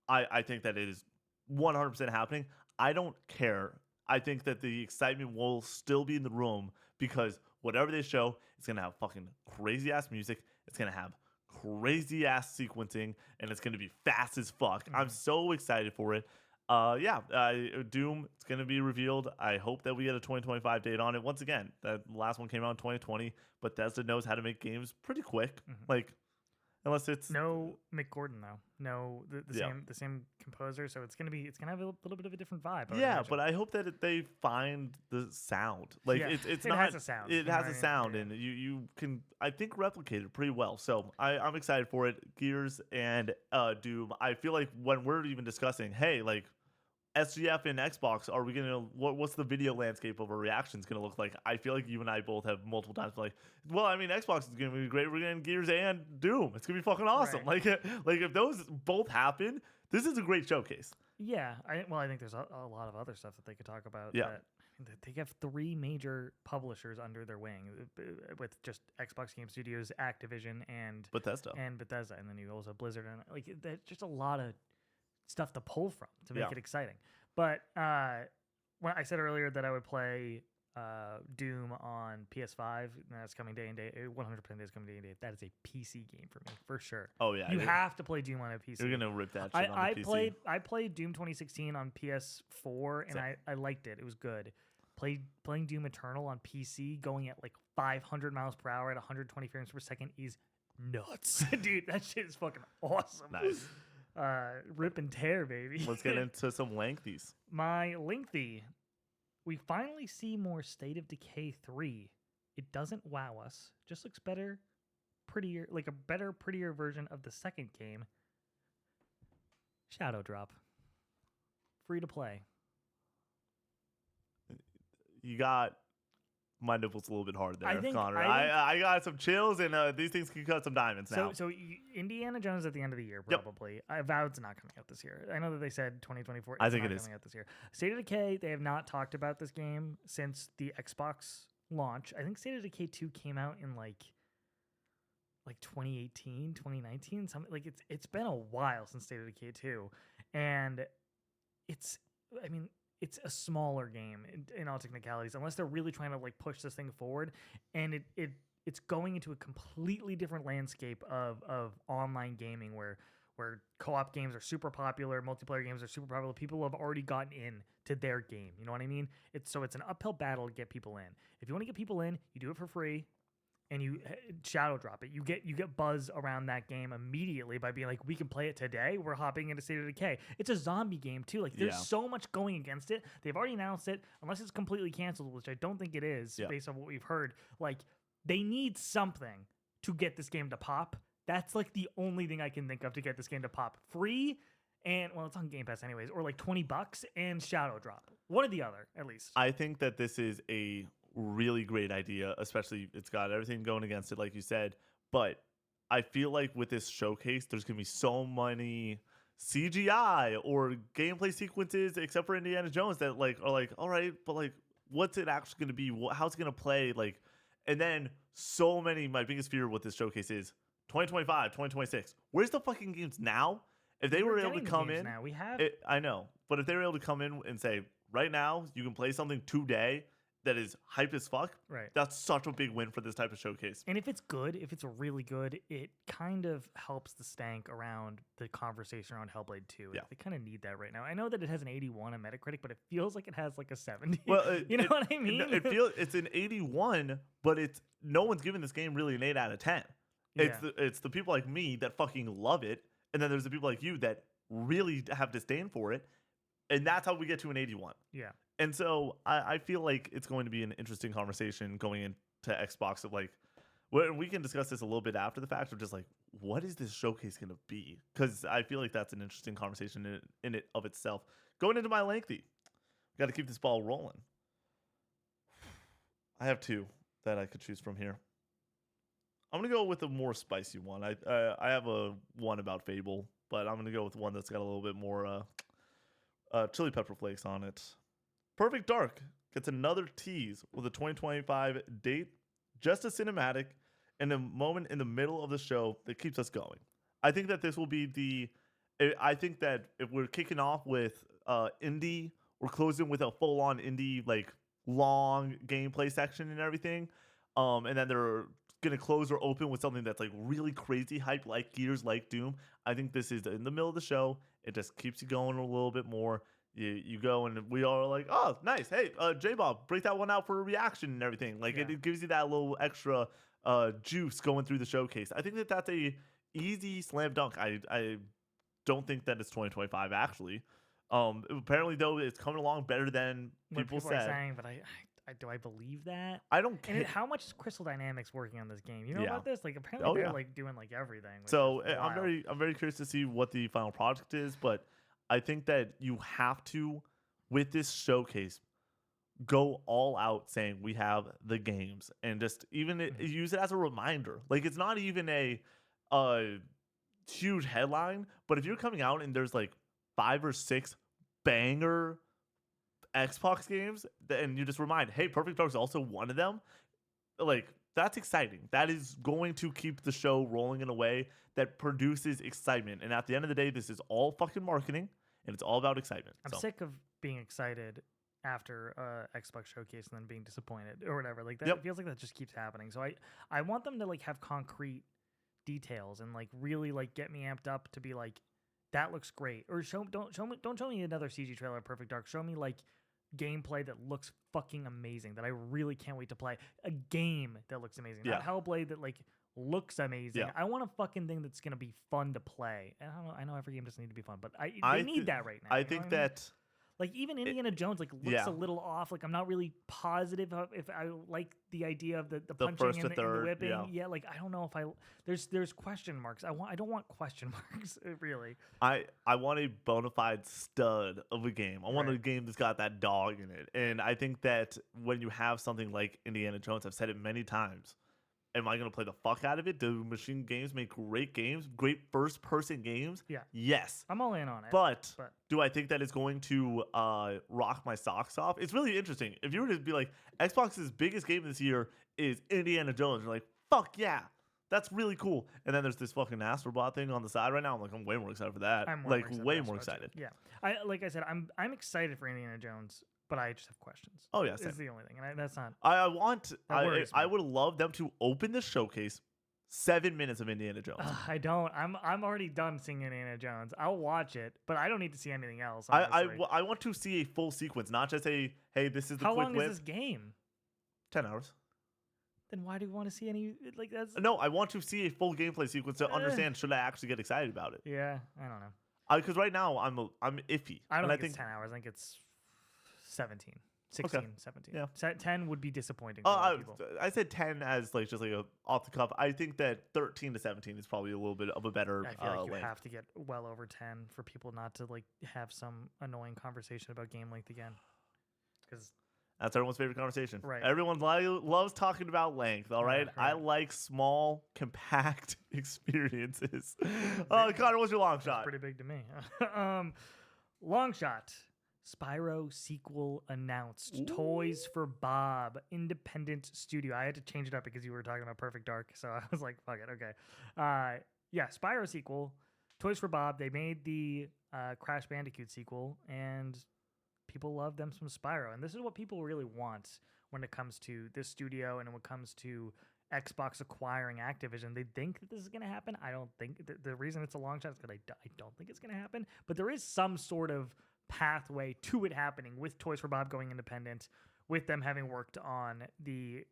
I think that it is 100% happening. I don't care. I think that the excitement will still be in the room because whatever they show, it's gonna have fucking crazy ass music. It's gonna have crazy ass sequencing, and it's gonna be fast as fuck. I'm so excited for it. Doom, it's going to be revealed. I hope that we get a 2025 date on it. Once again, that last one came out in 2020, but Bethesda knows how to make games pretty quick. Like, unless it's no Mick Gordon though. No, the same composer. So it's gonna have a little bit of a different vibe. Yeah, but I hope that they find the sound. Like it's it not, has a sound. It has a sound, and you can I think replicate it pretty well. So I'm excited for it. Gears and Doom. I feel like when we're even discussing, hey, like SGF and Xbox, are we gonna what's the video landscape of our reactions gonna look like? I feel like you and I both have multiple times like, well, I mean, Xbox is gonna be great. We're getting Gears and Doom. It's gonna be fucking awesome. Right. Like if those both happen, this is a great showcase. Yeah, I think there's a lot of other stuff that they could talk about. Yeah. They have 3 major publishers under their wing with just Xbox Game Studios, Activision, and Bethesda, and then you also have Blizzard, and like there's just a lot of stuff to pull from to make it exciting. But when I said earlier that I would play Doom on PS5, and that's coming day and day. 100% is coming day and day. That is a PC game for me, for sure. Oh yeah, you have to play Doom on a PC. You're gonna rip that shit on the PC. I played Doom 2016 on PS4, and I liked it. It was good. playing Doom Eternal on PC going at like 500 miles per hour at 120 frames per second is nuts. Dude, that shit is fucking awesome. Nice. Rip and tear, baby. Let's get into some lengthies. My lengthy. We finally see more State of Decay 3. It doesn't wow us. Just looks better, prettier, like a better, prettier version of the second game. Shadow Drop. Free to play. You got my nipples a little bit hard there, Connor. I I got some chills, and these things can cut some diamonds now. So Indiana Jones at the end of the year, probably. Yep. I vow it's not coming out this year. I know that they said 2024. I think it is coming out this year. State of Decay, they have not talked about this game since the Xbox launch. I think State of Decay 2 came out in like 2018, 2019, something like it's been a while since State of Decay 2, and it's a smaller game in all technicalities, unless they're really trying to like push this thing forward, and it's going into a completely different landscape of online gaming where co-op games are super popular, multiplayer games are super popular. People have already gotten in to their game. You know what I mean? It's an uphill battle to get people in. If you want to get people in, you do it for free. And you shadow drop it. You get buzz around that game immediately by being like, we can play it today. We're hopping into State of Decay. It's a zombie game too. Like there's so much going against it. They've already announced it, unless it's completely canceled, which I don't think it is based on what we've heard. Like they need something to get this game to pop. That's like the only thing I can think of to get this game to pop. Free and it's on Game Pass anyways, or like $20 and shadow drop. One or the other, at least. I think that this is a really great idea, especially it's got everything going against it, like you said. But I feel like with this showcase, there's gonna be so many CGI or gameplay sequences, except for Indiana Jones, that like are like, all right, but like, what's it actually gonna be? How's it gonna play? Like, and then so many. My biggest fear with this showcase is 2025, 2026. Where's the fucking games now? If they were able to come in, now we have. I know, but if they were able to come in and say, right now you can play something today that is hype as fuck, right? That's such a big win for this type of showcase. And if it's good, if it's really good, it kind of helps the stank around the conversation around Hellblade 2. Yeah. They kind of need that right now. I know that it has an 81 on Metacritic, but it feels like it has like a 70. Well, you know what I mean? It feels it's an 81, but it's no one's giving this game really an 8 out of 10. Yeah. It's the people like me that fucking love it, and then there's the people like you that really have disdain for it, and that's how we get to an 81. Yeah. And so I feel like it's going to be an interesting conversation going into Xbox of like, we can discuss this a little bit after the fact of just like, what is this showcase going to be? Because I feel like that's an interesting conversation in it of itself. Going into my lengthy, got to keep this ball rolling. I have two that I could choose from here. I'm going to go with a more spicy one. I have a one about Fable, but I'm going to go with one that's got a little bit more chili pepper flakes on it. Perfect Dark gets another tease with a 2025 date, just a cinematic, and a moment in the middle of the show that keeps us going. I think that this will be I think that if we're kicking off with indie, we're closing with a full-on indie, like, long gameplay section and everything, and then they're going to close or open with something that's, like, really crazy hype, like Gears, like Doom. I think this is in the middle of the show. It just keeps you going a little bit more. You go and we all are like, oh, nice. Hey, J-Bob, break that one out for a reaction and everything. Like, it gives you that little extra juice going through the showcase. I think that that's a easy slam dunk. I don't think that it's 2025, actually. Apparently, though, it's coming along better than people said. Are saying, but do I believe that? I don't care. And how much is Crystal Dynamics working on this game? You know about this? Like, apparently they're like doing like everything. So I'm very curious to see what the final project is, but I think that you have to, with this showcase, go all out saying we have the games and just even use it as a reminder. Like, it's not even a huge headline, but if you're coming out and there's like 5 or 6 banger Xbox games and you just remind, hey, Perfect Dark is also one of them, like, that's exciting. That is going to keep the show rolling in a way that produces excitement. And at the end of the day, this is all fucking marketing, and it's all about excitement. I'm sick of being excited after Xbox showcase and then being disappointed or whatever. Like, that it feels like that just keeps happening. So I want them to like have concrete details and like really like get me amped up to be like, that looks great. Or don't show me another CG trailer of Perfect Dark. Show me like gameplay that looks fucking amazing that I really can't wait to play. A game that looks amazing, Yeah. not Hellblade that like looks amazing. Yeah. I want a fucking thing that's gonna be fun to play. And I know every game doesn't need to be fun, but they I need thi- that right now. I you know think what I mean? that Like even Indiana Jones like looks yeah. a little off. Like I'm not really positive if I like the idea of the The punching first and to the third, whipping. yeah. Like I don't know if I there's question marks. I don't want question marks really. I want a bona fide stud of a game. I want a Right. game that's got that dog in it. And I think that when you have something like Indiana Jones, I've said it many times. Am I going to play the fuck out of it? Do machine games make great games? Great first person games? Yeah. Yes. I'm all in on it. But do I think that it's going to rock my socks off? It's really interesting. If you were to be like, Xbox's biggest game this year is Indiana Jones, you're like, fuck yeah. That's really cool. And then there's this fucking Astrobot thing on the side right now. I'm like, I'm way more excited for that. I'm like way for more Astro too. excited. Yeah. Like I said, I'm excited for Indiana Jones, but I just have questions. Oh yeah, Is same. the only thing, and that's not. I me. would love them to open this showcase 7 minutes of Indiana Jones. I don't. I'm already done seeing Indiana Jones. I'll watch it, but I don't need to see anything else. I Honestly. I want to see a full sequence, not just a hey, this is the How quick long whip. is this game? 10 hours. Then why do you want to see any like that's? No, I want to see a full gameplay sequence to understand should I actually get excited about it. Yeah, I don't know. Because right now I'm iffy. I don't and think it's 10 hours. I think it's 17, 16, Okay. 17. Yeah. 10 would be disappointing for a lot of people. I said 10 as like just like a off the cuff. I think that 13 to 17 is probably a little bit of a better I feel like you length. have to get well over 10 for people not to like have some annoying conversation about game length again. Because That's everyone's favorite conversation. Right. Everyone loves talking about length, all right? I right. like small, compact experiences. Connor, what's your long that's shot? pretty big to me. Long shot. Spyro sequel announced. Ooh. Toys for Bob. Independent studio. I had to change it up because you were talking about Perfect Dark. So I was like, fuck it. Okay. Yeah, Spyro sequel. Toys for Bob. They made the Crash Bandicoot sequel, and people love them some Spyro. And this is what people really want when it comes to this studio and when it comes to Xbox acquiring Activision. They think that this is going to happen. I don't think the reason it's a long shot is because I don't think it's going to happen. But there is some sort of pathway to it happening with Toys for Bob going independent, with them having worked on the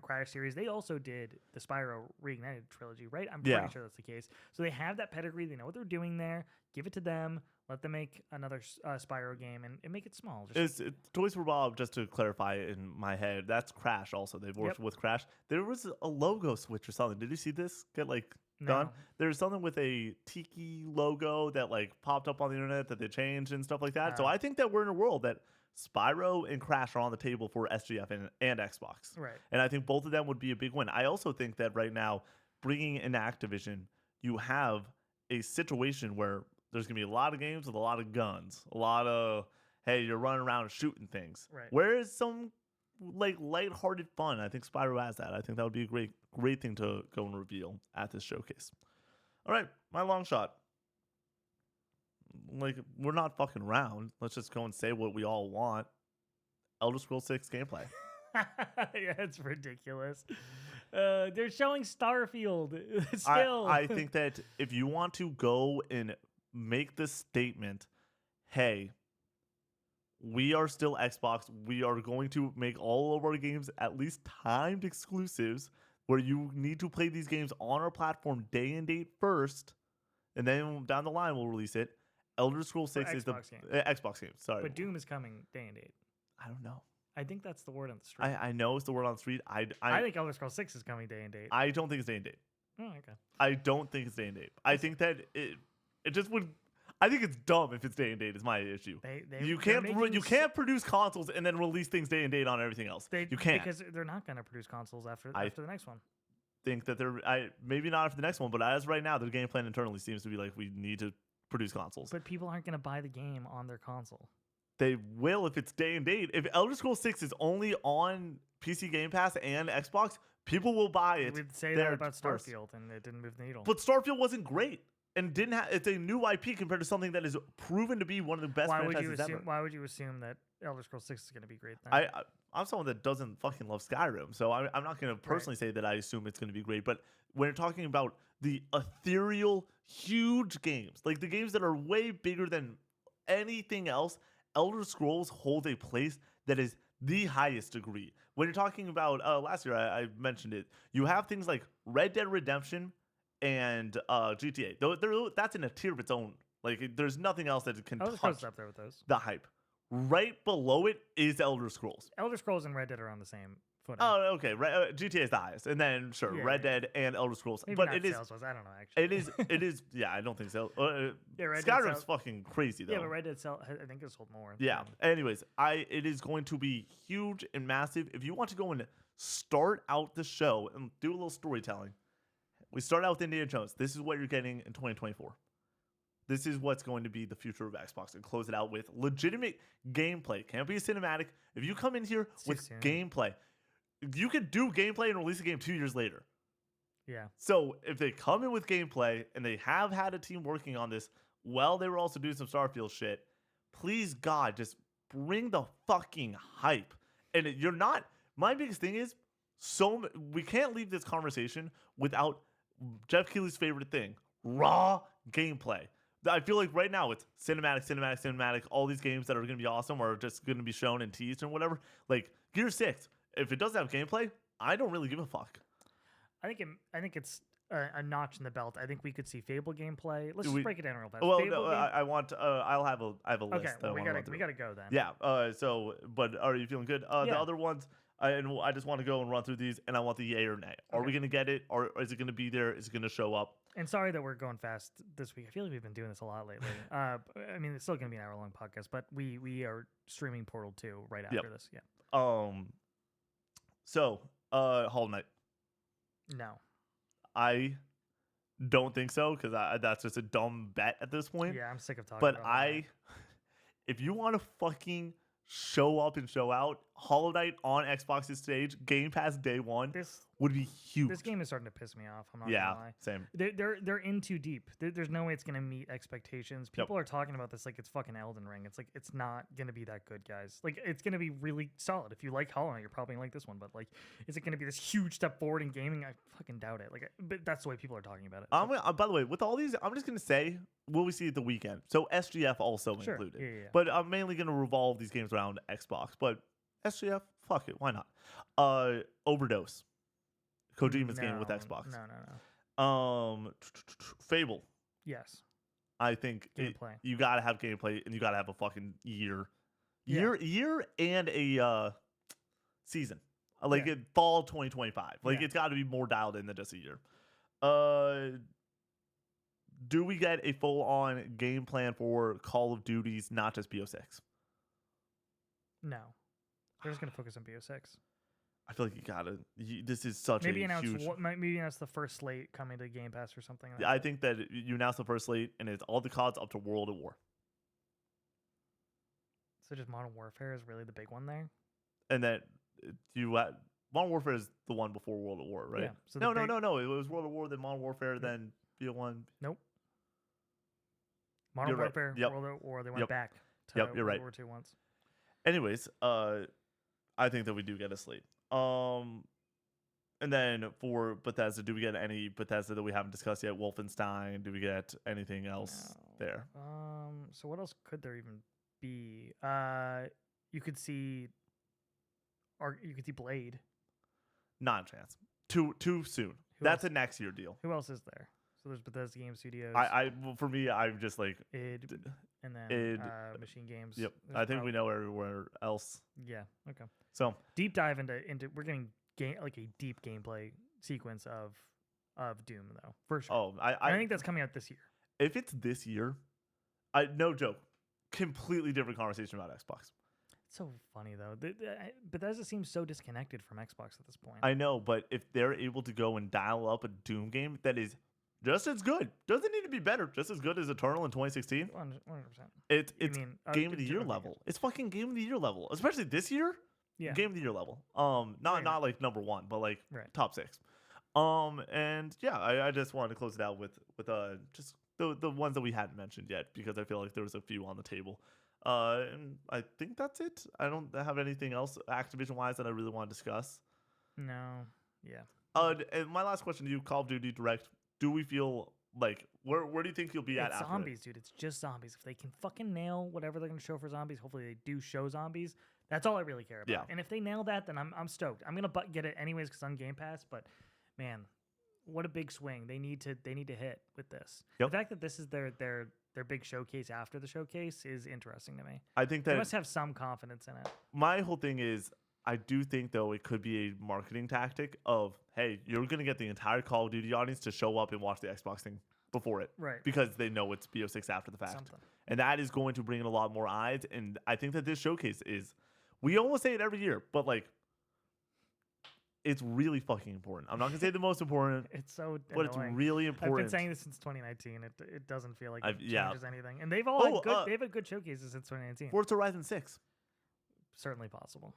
Crash series. They also did the Spyro Reignited trilogy, right? I'm pretty sure that's the case. So they have that pedigree. They know what they're doing there. Give it to them. Let them make another Spyro game and make it small. It's Toys for Bob, just to clarify in my head, that's Crash also. They've worked with Crash. There was a logo switch or something. Did you see this get like done? No. There's something with a Tiki logo that like popped up on the internet that they changed and stuff like that. So I think that we're in a world that Spyro and Crash are on the table for SGF and Xbox. Right. And I think both of them would be a big win. I also think that right now, bringing in Activision, you have a situation where there's going to be a lot of games with a lot of guns, a lot of, hey, you're running around shooting things. Right. Whereas some like lighthearted fun, I think Spyro has that. I think that would be a great thing to go and reveal at this showcase. All right, my long shot. Like, we're not fucking around. Let's just go and say what we all want. Elder Scrolls 6 gameplay. Yeah, it's ridiculous. They're showing Starfield still. I think that if you want to go and make this statement, hey, we are still Xbox. We are going to make all of our games at least timed exclusives where you need to play these games on our platform day and date first, and then down the line we'll release it. Elder Scrolls 6 is the Xbox game. Sorry. But Doom is coming day and date. I don't know. I think that's the word on the street. I know it's the word on the street. I think Elder Scrolls 6 is coming day and date. I don't think it's day and date. Oh, okay. I don't think it's day and date. I think that it just would. I think it's dumb if it's day and date. Is my issue. You can't produce consoles and then release things day and date on everything else. You can't, because they're not going to produce consoles after the next one. Think that maybe not after the next one, but as right now, their game plan internally seems to be like we need to produce consoles. But people aren't going to buy the game on their console. They will if it's day and date. If Elder Scrolls 6 is only on PC Game Pass and Xbox, people will buy it. We'd say that about Starfield, and it didn't move the needle. But Starfield wasn't great and didn't have. It's a new IP compared to something that is proven to be one of the best franchises ever. Why would you assume that Elder Scrolls 6 is going to be great then? I'm someone that doesn't fucking love Skyrim, so I'm not going to personally say that I assume it's going to be great. But when you're talking about the ethereal, huge games, like the games that are way bigger than anything else, Elder Scrolls holds a place that is the highest degree. When you're talking about last year, I mentioned it. You have things like Red Dead Redemption and GTA. That's in a tier of its own. Like, there's nothing else that can Elder Scrolls is touch up there with those. the hype. Right below it is Elder Scrolls. Elder Scrolls and Red Dead are on the same footing. Oh, okay. GTA is the highest, and then sure, Yeah, Red Dead and Elder Scrolls. Maybe but not it is, sales-wise. I don't know, actually. it is. Yeah, I don't think so. Yeah, Red Dead Skyrim's sell- fucking crazy though. Yeah, but Red Dead I think it's sold more. Yeah. Anyways, it is going to be huge and massive. If you want to go and start out the show and do a little storytelling, we start out with Indiana Jones. This is what you're getting in 2024. This is what's going to be the future of Xbox, and close it out with legitimate gameplay. Can't be a cinematic. If you come in here with gameplay, you can do gameplay and release a game 2 years later. Yeah. So if they come in with gameplay and they have had a team working on this while they were also doing some Starfield shit, please God, just bring the fucking hype. And you're not. My biggest thing is we can't leave this conversation without Jeff Keighley's favorite thing: raw gameplay. I feel like right now it's cinematic. All these games that are going to be awesome are just going to be shown and teased and whatever. Like Gear 6, if it doesn't have gameplay, I don't really give a fuck. I think it's a notch in the belt. I think we could see Fable gameplay. Let's just break it down real fast. Well, no, I want. I have a list. Okay, well, we gotta go then. Yeah. But are you feeling good? Yeah. The other ones, and I just want to go and run through these, and I want the yay or nay. Are we gonna get it, or is it gonna be there? Is it gonna show up? And sorry that we're going fast this week. I feel like we've been doing this a lot lately. I mean, it's still gonna be an hour-long podcast, but we are streaming Portal 2 right after this. Yeah. So, Hollow Knight. No. I don't think so, because that's just a dumb bet at this point. Yeah, I'm sick of talking. But about that. if you want to fucking show up and show out, Hollow Knight on Xbox's stage, Game Pass day one, would be huge. This game is starting to piss me off. I'm not gonna lie. Same. They're in too deep. There's no way it's gonna meet expectations. People are talking about this like it's fucking Elden Ring. It's like it's not gonna be that good, guys. Like it's gonna be really solid. If you like Hollow Knight, you're probably gonna like this one. But like, is it gonna be this huge step forward in gaming? I fucking doubt it. Like, but that's the way people are talking about it. So. By the way, with all these, I'm just gonna say, will we see at the weekend? So SGF also included. Yeah. But I'm mainly gonna revolve these games around Xbox. But SGF, fuck it, why not? Overdose. Kojima's game with Xbox. No. Fable. Yes. I think gameplay. You gotta have gameplay, and you gotta have a fucking year and a season. Like fall 2025. Like it's got to be more dialed in than just a year. Do we get a full on game plan for Call of Duties, not just BO6? No. They're just gonna focus on BO6. I feel like you gotta. This is such a huge. Maybe announce the first slate coming to Game Pass or something. Like I think that you announce the first slate, and it's all the CODs up to World at War. So just Modern Warfare is really the big one there. And then Modern Warfare is the one before World at War, right? Yeah. So no. It was World at War, then Modern Warfare, then BO1. Nope. Modern Warfare, right. World at War. They went back to you're right. World War II once. Anyways, I think that we do get a slate. And then for Bethesda, do we get any Bethesda that we haven't discussed yet? Wolfenstein, do we get anything else there? So what else could there even be? You could see Blade. Not a chance. Too soon. That's a next year deal. Who else is there? So there's Bethesda Game Studios. For me, I'm just like id, and then Machine Games. Yep. I think we know everywhere else. Yeah. Okay. So deep dive into we're getting like a deep gameplay sequence of Doom though, for sure. Oh, I think that's coming out this year. If it's this year, no joke, completely different conversation about Xbox. It's so funny though. Bethesda seems so disconnected from Xbox at this point. I know, but if they're able to go and dial up a Doom game that is just as good, doesn't need to be better, just as good as Eternal in 2016. 100%. It's game of the year level. It's fucking game of the year level, especially this year. Yeah. Game of the year level. Not like number one, but like top 6. And yeah, I just wanted to close it out with just the ones that we hadn't mentioned yet, because I feel like there was a few on the table. And I think that's it. I don't have anything else Activision wise that I really want to discuss. No. Yeah. And my last question to you, Call of Duty Direct, do we feel Like, where do you think you'll be at It's after zombies, dude. It's just zombies. If they can fucking nail whatever they're gonna show for zombies, hopefully they do show zombies. That's all I really care about. Yeah. And if they nail that, then I'm stoked. I'm gonna get it anyways because on Game Pass. But man, what a big swing they need to hit with this. Yep. The fact that this is their big showcase after the showcase is interesting to me. I think They that must have some confidence in it. my whole thing is I do think though it could be a marketing tactic of, hey, you're gonna get the entire Call of Duty audience to show up and watch the Xbox thing before it, Right. because they know it's BO6 after the fact. Something. And that is going to bring in a lot more eyes. And I think that this showcase is, we almost say it every year, but like, it's really fucking important. I'm not gonna say the most important, It's so but it's annoying. really I've important. been saying this since 2019. It doesn't feel like it yeah. changes anything. And they've all had Oh, good they've had good showcases since 2019. Forza Horizon 6. Certainly possible.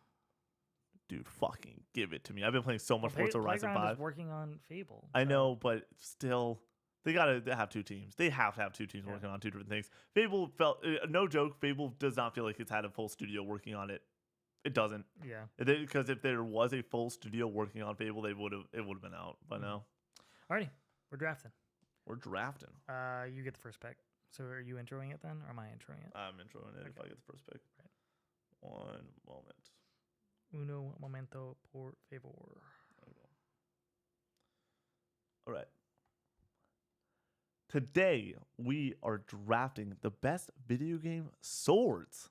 Dude, fucking give it to me. I've been playing so much Forza Horizon Playground 5. is working on Fable. I so- know, but still, they gotta have two teams. They have to have two teams Yeah. working on two different things. Fable felt, no joke, Fable does not feel like it's had a full studio working on it. It doesn't. Yeah. Because if there was a full studio working on Fable, it would have been out by now. Alrighty, we're drafting. We're drafting. You get the first pick. So are you introing it then, or am I introing it? I'm introing it if I get the first pick. Right. 1 moment. Uno momento por favor. There we go. All right. Today, we are drafting the best video game swords.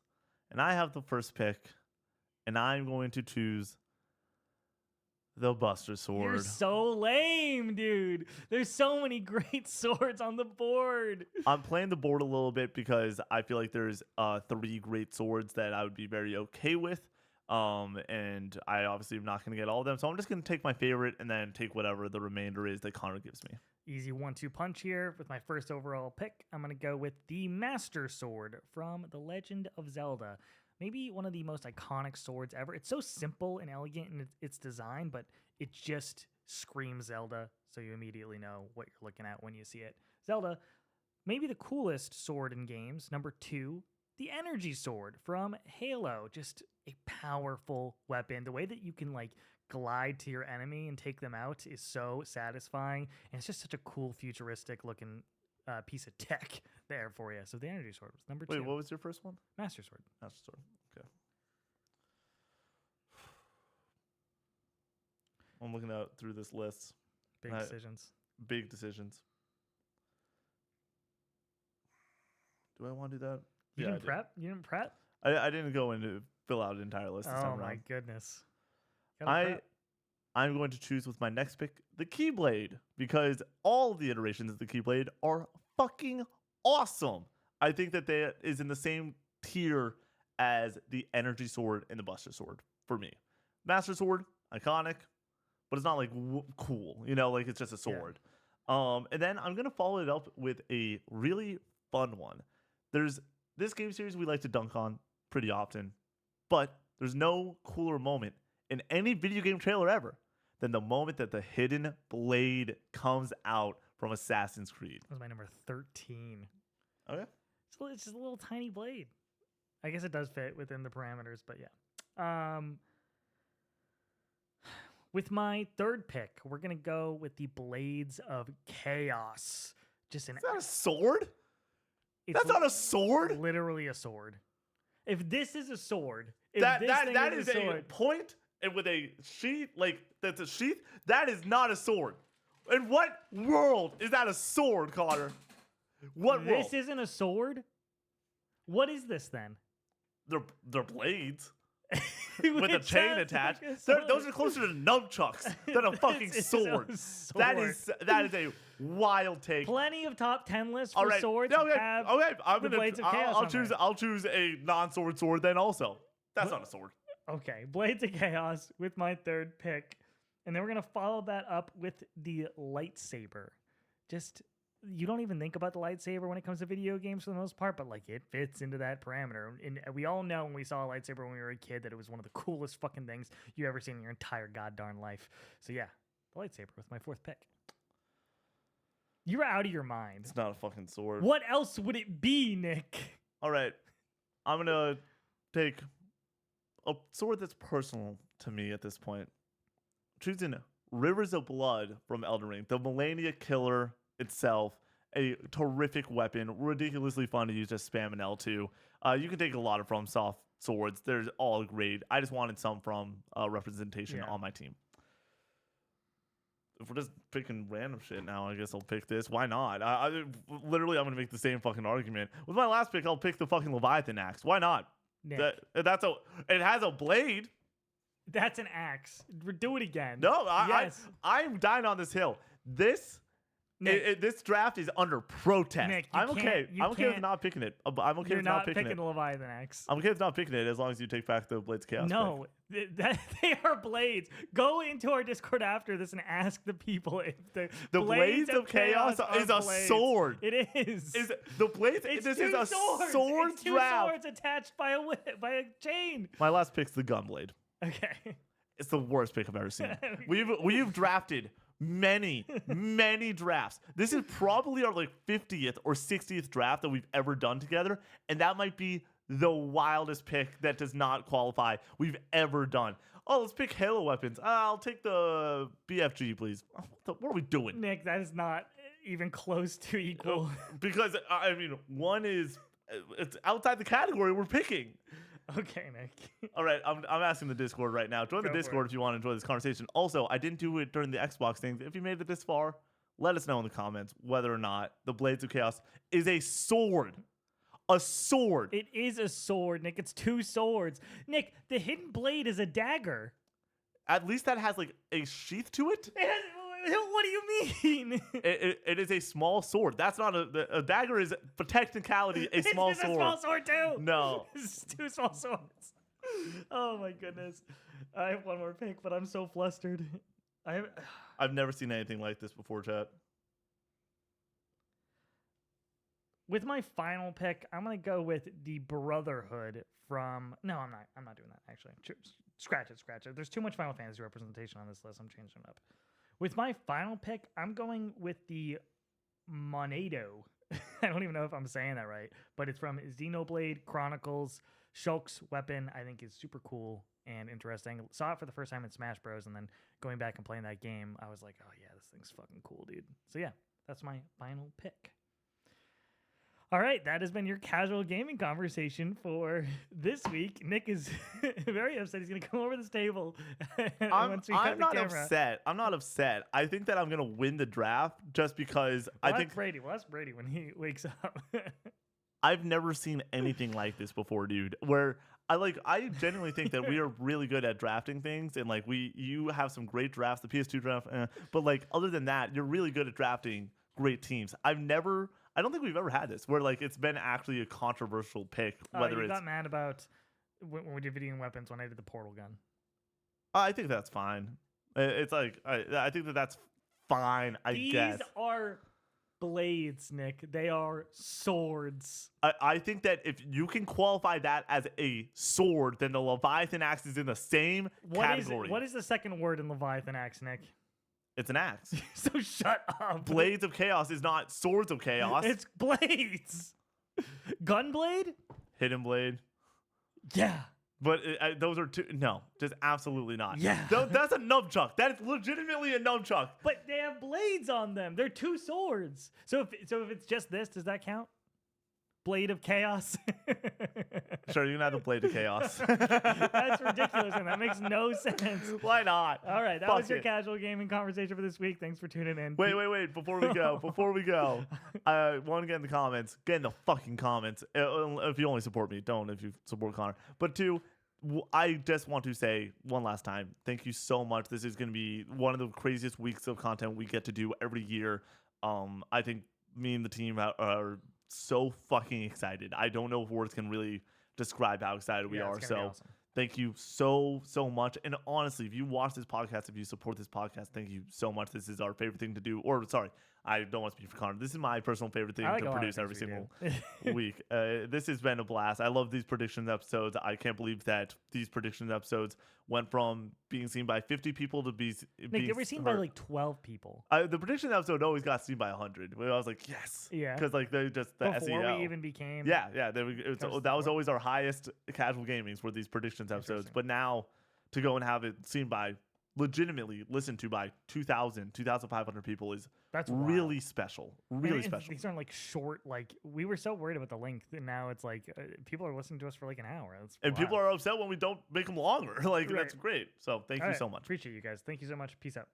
And I have the first pick, and I'm going to choose the Buster Sword. You're so lame, dude. There's so many great swords on the board. I'm playing the board a little bit because I feel like there's 3 great swords that I would be very okay with. And I obviously am not going to get all of them. So I'm just going to take my favorite and then take whatever the remainder is that Connor gives me. Easy 1-2 punch here with my first overall pick. I'm going to go with the Master Sword from The Legend of Zelda. Maybe one of the most iconic swords ever. It's so simple and elegant in its design, but it just screams Zelda, so you immediately know what you're looking at when you see it. Zelda, maybe the coolest sword in games. Number 2, the Energy Sword from Halo. Just a powerful weapon. The way that you can like glide to your enemy and take them out is so satisfying, and it's just such a cool futuristic looking piece of tech there for you. So the Energy Sword was number 2. Wait, what was your first one? Master Sword. Master Sword. Okay. I'm looking out through this list. Big decisions. Big decisions. Do I want to do that? You Yeah, didn't prep? You didn't prep? I didn't go in to fill out an entire list this Oh time my around. goodness. Gotta prep. I'm going to choose with my next pick the Keyblade, because all the iterations of the Keyblade are fucking awesome. I think that they is in the same tier as the Energy Sword and the Buster Sword for me. Master Sword, iconic, but it's not like cool, you know, like it's just a sword. And then I'm gonna follow it up with a really fun one. There's this game series we like to dunk on pretty often, but there's no cooler moment in any video game trailer ever than the moment that the hidden blade comes out from Assassin's Creed. That was my number 13. Okay. It's just a little tiny blade. I guess it does fit within the parameters, but yeah. With my third pick, we're gonna go with the Blades of Chaos. Just an Is that a sword? it's That's not a sword. literally a sword. If this is a sword, if That this thing is a sword, point and with a sheath, like that's a sheath. That is not a sword. In what world is that a sword, Connor? What world? this isn't a sword. What is this then? They're blades With with a chain attached. Those are closer to nunchucks than a fucking sword. That is a wild take. Plenty of top 10 lists All for right. swords Okay. have Okay. the Blades of Chaos I'll on choose. there. I'll choose a non-sword sword then also. That's not a sword. Okay, Blades of Chaos with my third pick. And then we're going to follow that up with the lightsaber. Just, you don't even think about the lightsaber when it comes to video games for the most part, but like it fits into that parameter. And we all know when we saw a lightsaber when we were a kid that it was one of the coolest fucking things you ever seen in your entire goddamn life. So yeah, the lightsaber with my fourth pick. You're out of your mind. It's not a fucking sword. What else would it be, Nick? All right. I'm gonna take a sword that's personal to me at this point. Choosing Rivers of Blood from Elden Ring, the Millennia Killer itself, a terrific weapon, ridiculously fun to use, just spam an L2. You can take a lot of from soft swords. They're all great. I just wanted some from representation on my team. If we're just picking random shit now, I guess I'll pick this. Why not? Literally, I'm going to make the same fucking argument. With my last pick, I'll pick the fucking Leviathan axe. Why not? Nick, It has a blade. that's an axe. Do it again. No, Yes. I'm dying on this hill. This draft is under protest. Nick, I'm okay. I'm okay with can't- not picking it. I'm okay You're with not not picking picking it. the Leviathan axe. I'm okay with not picking it as long as you take back the Blades Chaos. No, they are blades. Go into our Discord after this and ask the people if the Blades of Chaos is a blades. sword. It is. Is the Blades? It's This two is a swords. sword It's two draft. swords attached by a chain. My last pick's the Gunblade. Okay. It's the worst pick I've ever seen. We've drafted many drafts. This is probably our 50th or 60th draft that we've ever done together, and that might be the wildest pick that does not qualify we've ever done. Oh, let's pick Halo weapons. I'll take the BFG, please. What are we doing? Nick, that is not even close to equal. Because I mean, one is it's outside the category we're picking. Okay, Nick. All right, I'm asking the Discord right now. Join the Go for Discord it. if you want to enjoy this conversation. Also, I didn't do it during the Xbox thing. If you made it this far, let us know in the comments whether or not the Blades of Chaos is a sword. A sword. It is a sword, Nick. It's two swords. Nick, the hidden blade is a dagger. At least that has a sheath to it. What do you mean? It is a small sword. That's not a dagger. Is for technicality a small It's sword. a small sword too. No. It's two small swords. Oh my goodness. I have one more pick, but I'm so flustered. I've never seen anything like this before, chat. With my final pick, I'm gonna go with the Brotherhood from. No, I'm not. I'm not doing that actually. Scratch it. There's too much Final Fantasy representation on this list. I'm changing it up. With my final pick, I'm going with the Monado. I don't even know if I'm saying that right, but it's from Xenoblade Chronicles. Shulk's weapon, I think, is super cool and interesting. Saw it for the first time in Smash Bros. And then going back and playing that game, I was like, oh yeah, this thing's fucking cool, dude. So yeah, that's my final pick. All right, that has been your casual gaming conversation for this week. Nick is very upset. He's going to come over this table once we cut I'm the not camera. upset. I'm not upset. I think that I'm going to win the draft just because I think Brady. Well, that's Brady when he wakes up. I've never seen anything like this before, dude. Where I genuinely think that we are really good at drafting things, and you have some great drafts. The PS2 draft, but other than that, you're really good at drafting great teams. I don't think we've ever had this where it's been actually a controversial pick. Whether you got mad about when we did video weapons when I did the portal gun. I think that's fine. It's I think that's fine. I guess These are blades, Nick. They are swords. I think that if you can qualify that as a sword, then the Leviathan axe is in the same category. What is the second word in Leviathan axe, Nick? It's an axe. So shut up. Blades of Chaos is not Swords of Chaos. It's blades. Gunblade? Hidden Blade. Yeah. But those are two. No, just absolutely not. Yeah. That's a nunchuck. That is legitimately a nunchuck. But they have blades on them. They're two swords. So if it's just this, does that count? Blade of Chaos? Sure, you can have the Blade of Chaos. That's ridiculous, and that makes no sense. Why not? All right, that Fuck was your it. casual gaming conversation for this week. Thanks for tuning in. Wait. Before we go, one, get in the comments. Get in the fucking comments. If you only support me, don't if you support Connor. But two, I just want to say one last time, thank you so much. This is going to be one of the craziest weeks of content we get to do every year. I think me and the team are so fucking excited. I don't know if words can really describe how excited we are. It's gonna be So awesome. thank you so much. And honestly, if you watch this podcast, if you support this podcast, thank you so much. This is our favorite thing to do. Or sorry, I don't want to speak for Connor. This is my personal favorite thing I like a to lot of produce things every we single do. week. This has been a blast. I love these predictions episodes. I can't believe that these predictions episodes went from being seen by 50 people to Nick, being they were seen by 12 people. the prediction episode always got seen by 100. I was like, yes. Yeah. Because they just the Before SEO. we even became. Yeah. That was before. always our highest casual gamings were these predictions episodes. Interesting. But now to go and have it seen by legitimately listened to by 2,000, 2,500 people is That's really wild. special. And Really special. these aren't like short. Like we were so worried about the length, and now it's like people are listening to us for like an hour. That's And people wild. are upset when we don't make them longer. Like, Right. that's great. So thank All you right. so much. Appreciate you guys. Thank you so much. Peace out.